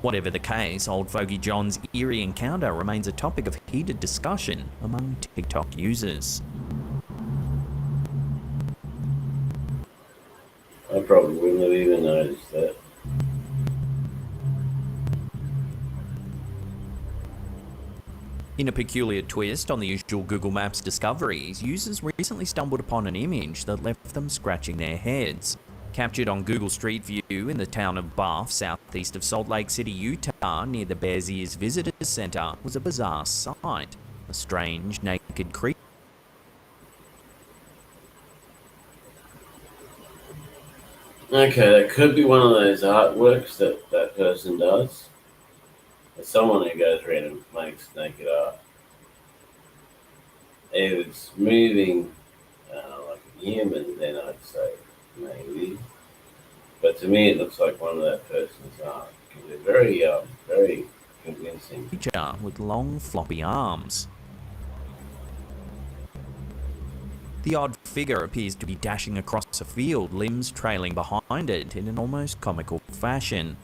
Whatever the case, Old Fogey John's eerie encounter remains a topic of heated discussion among TikTok users. I probably wouldn't have even noticed that. In a peculiar twist on the usual Google Maps discoveries, users recently stumbled upon an image that left them scratching their heads. Captured on Google Street View in the town of Buff, southeast of Salt Lake City, Utah, near the Bears Ears Visitor Center, was a bizarre sight. A strange, naked creature. Okay, that could be one of those artworks that that person does. There's someone who goes around and makes naked art. If it's moving like a human, then I'd say maybe. But to me, it looks like one of that person's art. They're very convincing. Creature with long, floppy arms. The odd figure appears to be dashing across a field, limbs trailing behind it in an almost comical fashion.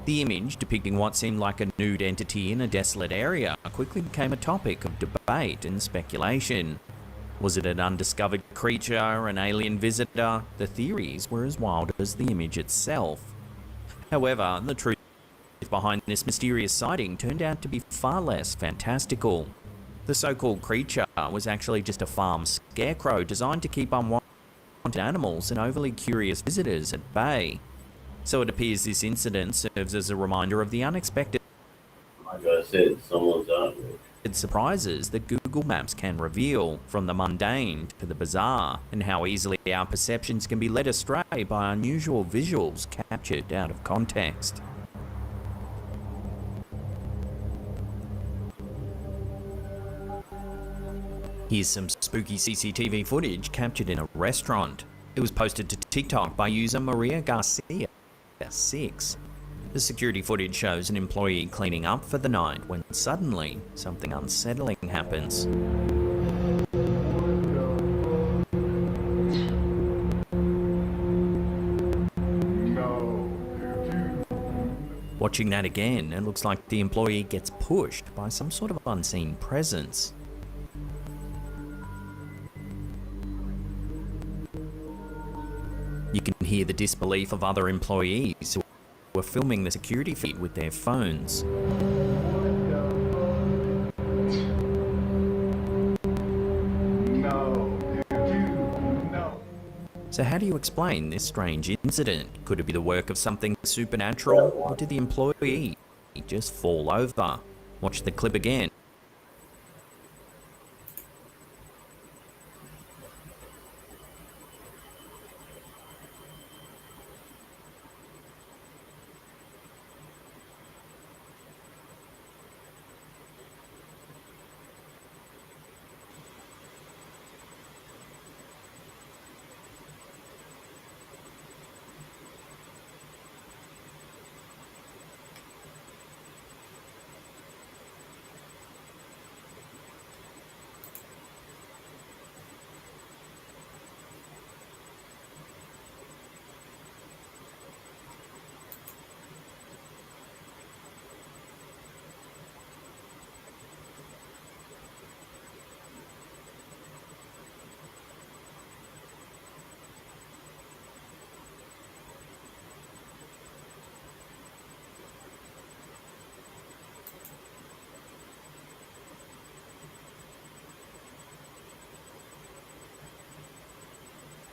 The image, depicting what seemed like a nude entity in a desolate area, quickly became a topic of debate and speculation. Was it an undiscovered creature, an alien visitor? The theories were as wild as the image itself. However, the truth behind this mysterious sighting turned out to be far less fantastical. The so-called creature was actually just a farm scarecrow designed to keep unwanted animals and overly curious visitors at bay. So it appears this incident serves as a reminder of the unexpected, like I said, someone's artwork. Surprises that Google Maps can reveal, from the mundane to the bizarre, and how easily our perceptions can be led astray by unusual visuals captured out of context. Here's some spooky CCTV footage captured in a restaurant. It was posted to TikTok by user Maria Garcia 6. The security footage shows an employee cleaning up for the night when suddenly something unsettling happens. Watching that again, it looks like the employee gets pushed by some sort of unseen presence. You can hear the disbelief of other employees who were filming the security feed with their phones. So how do you explain this strange incident? Could it be the work of something supernatural, or did the employee just fall over? Watch the clip again.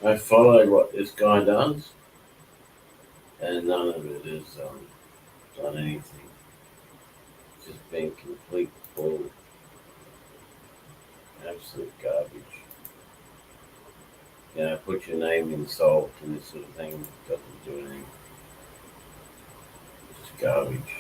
I followed what this guy does, and none of it has done anything. It's just been complete bull, absolute garbage. You know, put your name in salt and this sort of thing doesn't do anything. It's just garbage.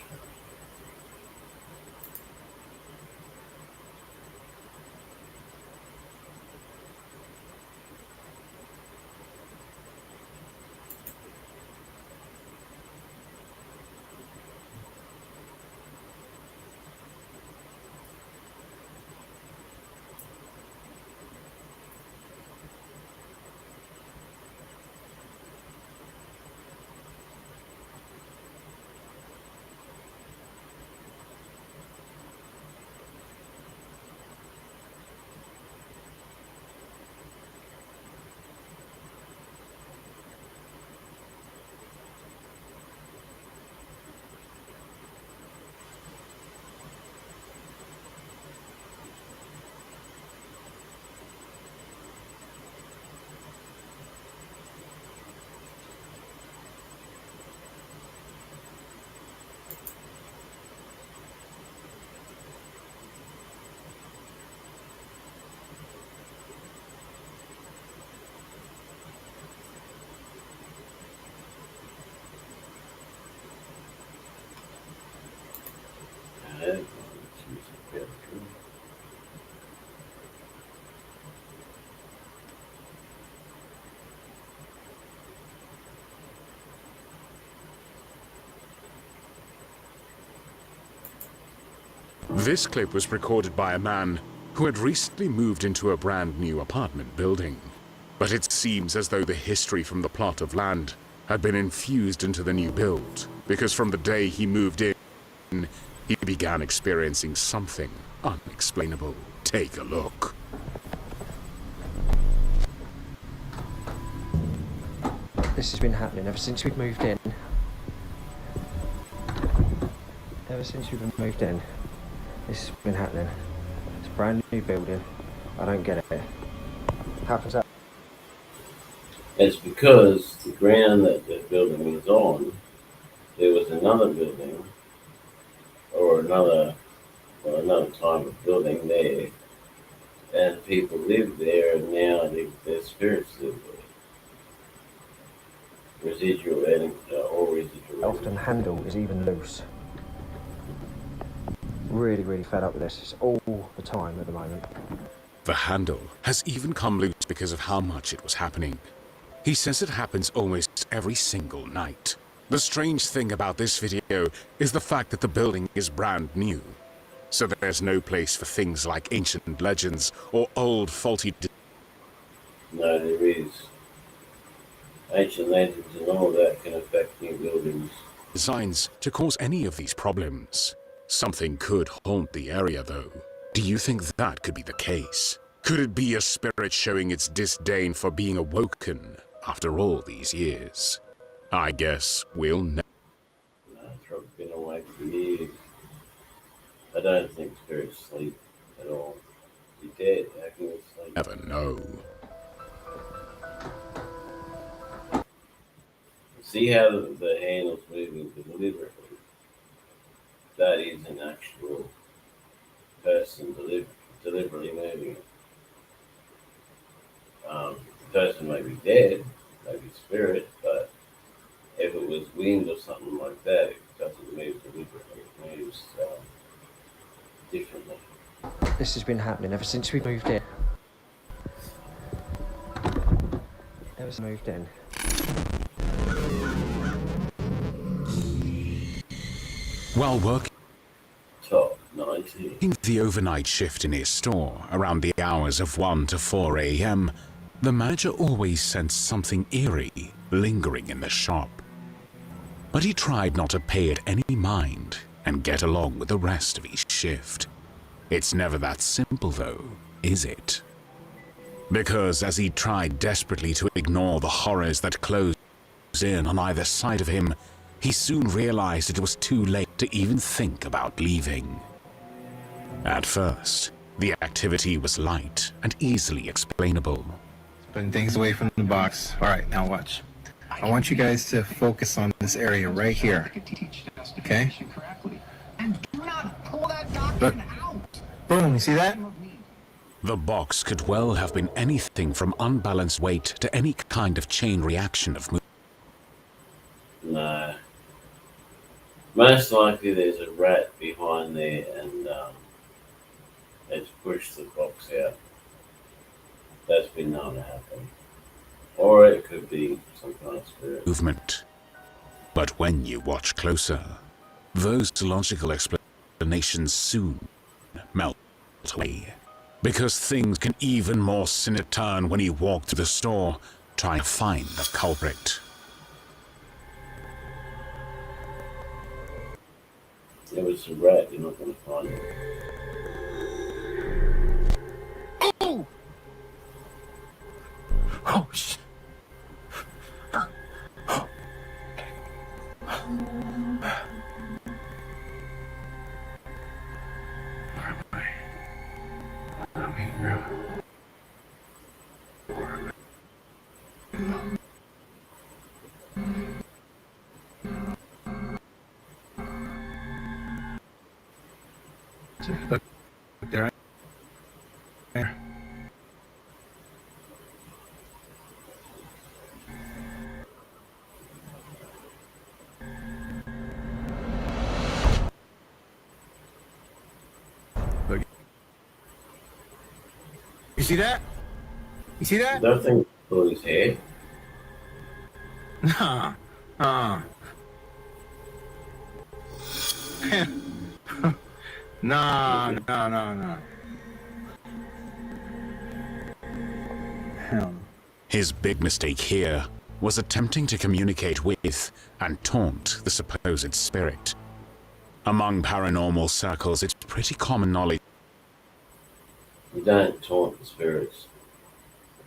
This clip was recorded by a man who had recently moved into a brand new apartment building. But it seems as though the history from the plot of land had been infused into the new build, because from the day he moved in, he began experiencing something unexplainable. Take a look. This has been happening ever since we've moved in. Ever since we've moved in, this has been happening. It's a brand new building. I don't get it. How comes that? It's because the ground that the building is on, there was another building or another time of building there, and people lived there, and now their spirits live there. Residual and all residual. Often handle is even loose. Really fed up with this. It's all the time at the moment. The handle has even come loose because of how much it was happening. He says it happens almost every single night. The strange thing about this video is the fact that the building is brand new. So there's no place for things like ancient legends or old faulty... No, there is. Ancient legends and all that can affect new buildings. ...designs to cause any of these problems. Something could haunt the area, though. Do you think that could be the case? Could it be a spirit showing its disdain for being awoken after all these years? I guess we'll never. I've been awake for years. I don't think spirits sleep at all. You're dead, how can you sleep? Never know. See how the handle's moving deliberately? That is an actual person deliberately moving it. The person may be dead, maybe spirit, but if it was wind or something like that, it doesn't move deliberately. It moves differently. This has been happening ever since we moved in. Ever since we moved in. While working Top 19. the overnight shift in his store around the hours of 1 to 4 a.m., the manager always sensed something eerie lingering in the shop. But he tried not to pay it any mind and get along with the rest of his shift. It's never that simple though, is it? Because as he tried desperately to ignore the horrors that closed in on either side of him, he soon realized it was too late to even think about leaving. At first, the activity was light and easily explainable. putting things away from the box. All right, now watch. I want you guys to focus on this area right here. Okay? Look. Boom, you see that? The box could well have been anything from unbalanced weight to any kind of chain reaction of movement. No. Most likely there's a rat behind there and it's pushed the box out. That's been known to happen. Or it could be some kind of spirit. Movement. But when you watch closer, those logical explanations soon melt away. Because things can even more sin a turn when you walk through the store trying to find the culprit. If it's a rat, you're not going to find it. Oh! Oh, shit. Look, there. There. Look. You see that? You see that? Nothing pull his hair. Nah. No. Hell. His big mistake here was attempting to communicate with and taunt the supposed spirit. Among paranormal circles, it's pretty common knowledge. You don't taunt the spirits.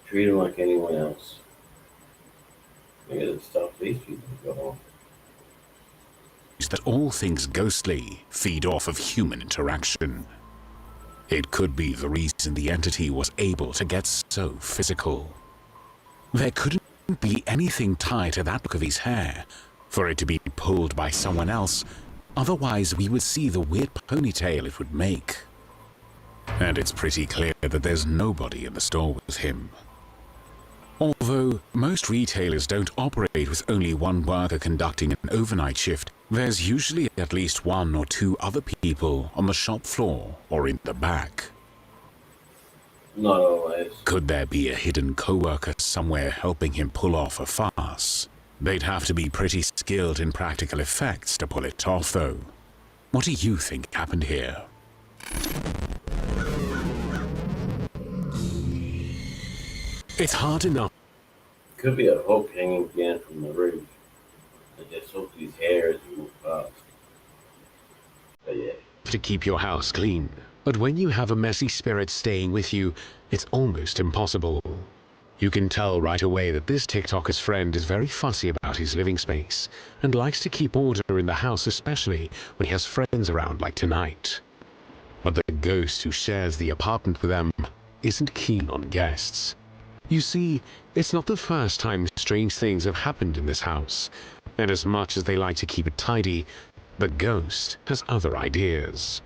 Treat them like anyone else. Look at the stuff these people have got on. That all things ghostly feed off of human interaction. It could be the reason the entity was able to get so physical. There couldn't be anything tied to that look of his hair for it to be pulled by someone else, otherwise we would see the weird ponytail it would make. And it's pretty clear that there's nobody in the store with him. Although most retailers don't operate with only one worker conducting an overnight shift, there's usually at least one or two other people on the shop floor or in the back. Not always. Could there be a hidden co-worker somewhere helping him pull off a farce? They'd have to be pretty skilled in practical effects to pull it off, though. What do you think happened here? It's hard enough. Could be a hook hanging down from the roof. They just hooked his hair as he walked past. But yeah. To keep your house clean, but when you have a messy spirit staying with you, it's almost impossible. You can tell right away that this TikToker's friend is very fussy about his living space and likes to keep order in the house, especially when he has friends around like tonight. But the ghost who shares the apartment with them isn't keen on guests. You see, it's not the first time strange things have happened in this house, and as much as they like to keep it tidy, the ghost has other ideas.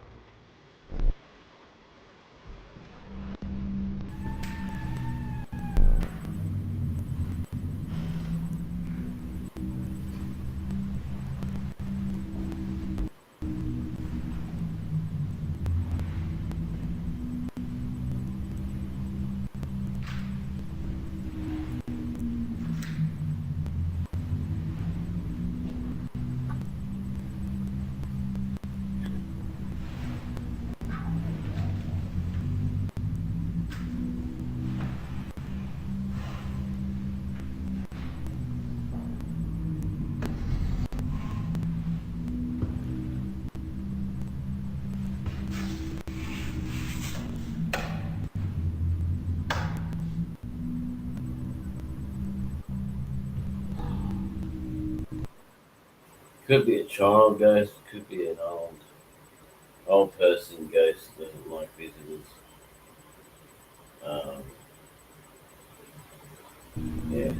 Could be a child ghost, could be an old person ghost that doesn't like visitors. Yeah.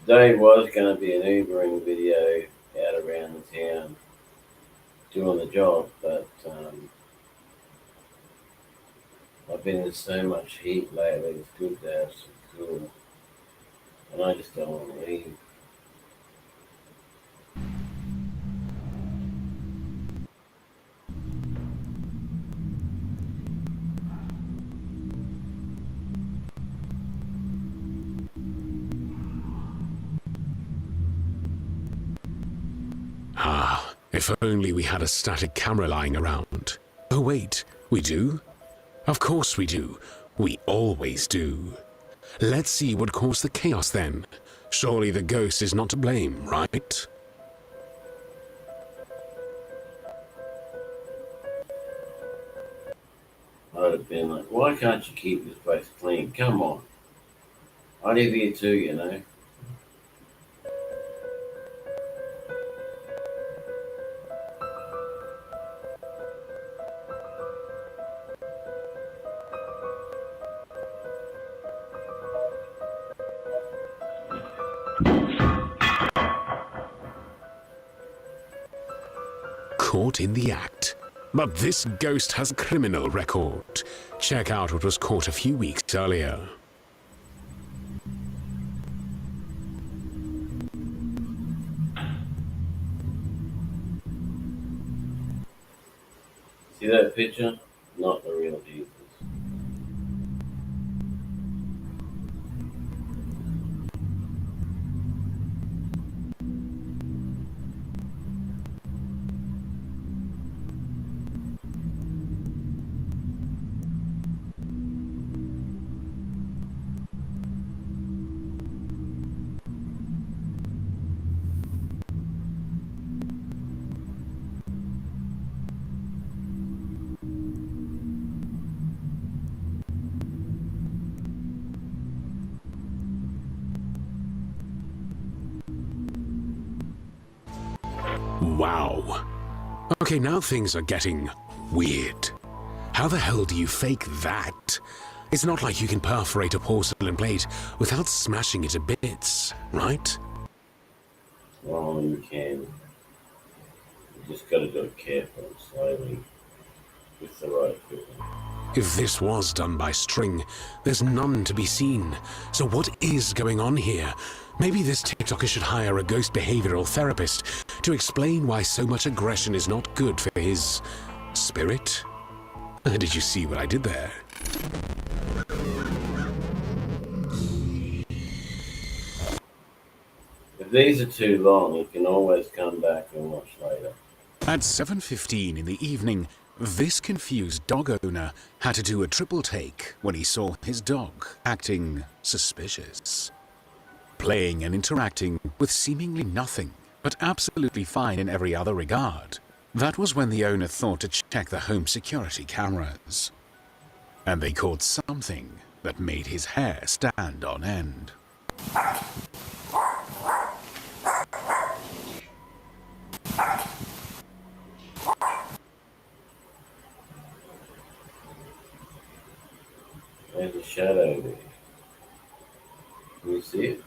Today was going to be an Ubering video out around the town doing the job, but I've been in so much heat lately. It's good to have some cool, and I just don't want to leave. Ah, if only we had a static camera lying around. Oh wait, we do? Of course we do. We always do. Let's see what caused the chaos then. Surely the ghost is not to blame, right? I'd have been like, why can't you keep this place clean? Come on. I live here too, you know. Caught in the act. But this ghost has a criminal record. Check out what was caught a few weeks earlier. See that picture? Not the real Jesus. Wow. Okay, now things are getting weird. How the hell do you fake that? It's not like you can perforate a porcelain plate without smashing it to bits, right? Well, you can. You just gotta do it carefully, slowly, with the right equipment. If this was done by string, there's none to be seen. So what is going on here? Maybe this TikToker should hire a ghost behavioral therapist to explain why so much aggression is not good for his spirit. Did you see what I did there? If these are too long, you can always come back and watch later. At 7:15 in the evening, this confused dog owner had to do a triple take when he saw his dog acting suspicious. Playing and interacting with seemingly nothing, but absolutely fine in every other regard. That was when the owner thought to check the home security cameras. And they caught something that made his hair stand on end. There's a shadow there. Can you see it?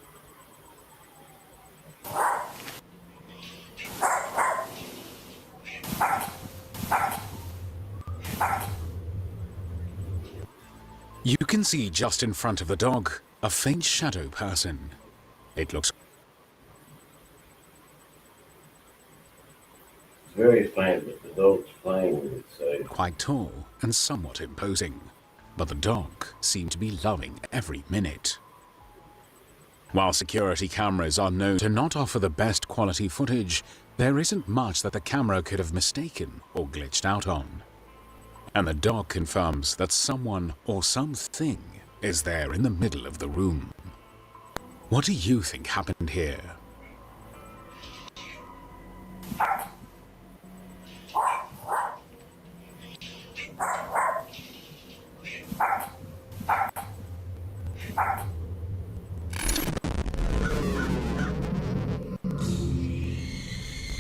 You can see just in front of the dog, a faint shadow person. It looks Very faint, but the dog's playing with it, so... quite tall and somewhat imposing. But the dog seemed to be loving every minute. While security cameras are known to not offer the best quality footage, there isn't much that the camera could have mistaken or glitched out on. And the dog confirms that someone or something is there in the middle of the room. What do you think happened here?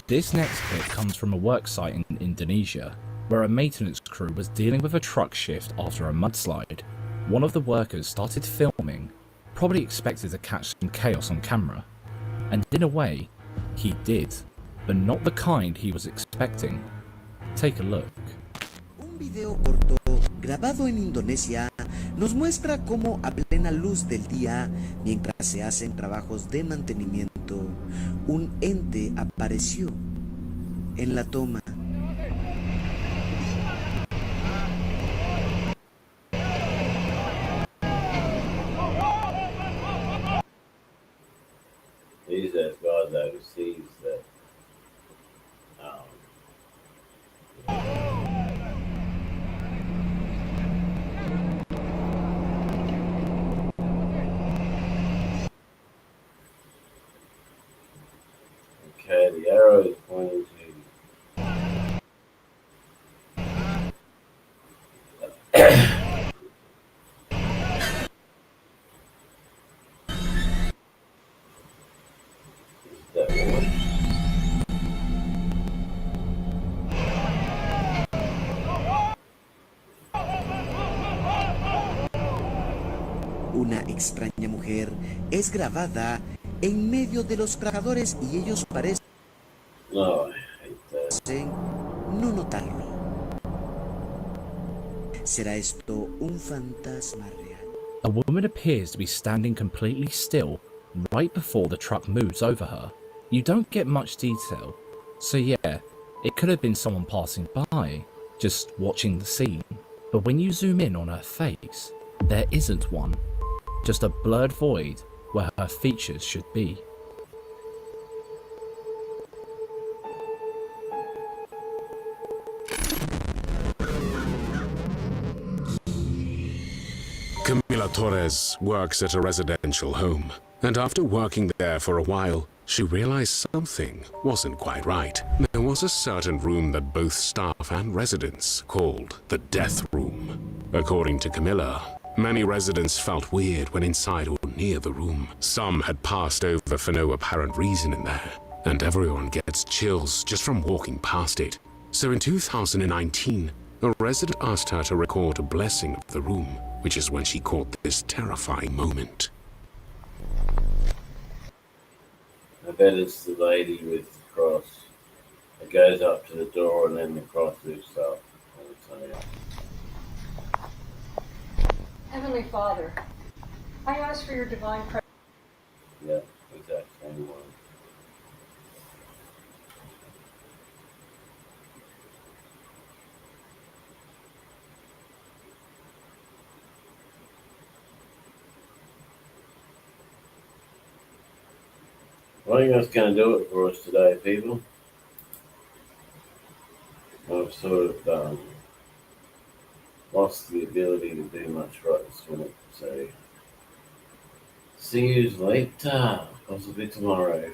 This next clip comes from a work site in Indonesia, where a maintenance crew was dealing with a truck shift after a mudslide. One of the workers started filming, probably expected to catch some chaos on camera. And in a way, he did, but not the kind he was expecting. Take a look. Un video corto grabado en Indonesia nos muestra cómo a plena luz del día, mientras se hacen trabajos de mantenimiento, un ente apareció en la toma. These are guys overseas that okay, the arrow is pointing to that one. Una extraña mujer es grabada en medio de los trabajadores y ellos parecen no notarlo. ¿Será esto un fantasma real? A woman appears to be standing completely still right before the truck moves over her. You don't get much detail, so yeah, it could have been someone passing by, just watching the scene. But when you zoom in on her face, there isn't one, just a blurred void where her features should be. Camila Torres works at a residential home, and after working there for a while, she realized something wasn't quite right. There was a certain room that both staff and residents called the death room. According to Camila, many residents felt weird when inside or near the room. Some had passed over for no apparent reason in there, and everyone gets chills just from walking past it. So in 2019, a resident asked her to record a blessing of the room, which is when she caught this terrifying moment. I bet it's the lady with the cross. It goes up to the door and then the cross moves up. Heavenly Father, I ask for your divine presence. Yeah, exactly. Same one. I think that's going to do it for us today, people. I've sort of lost the ability to do much right this minute, so see you later, possibly tomorrow.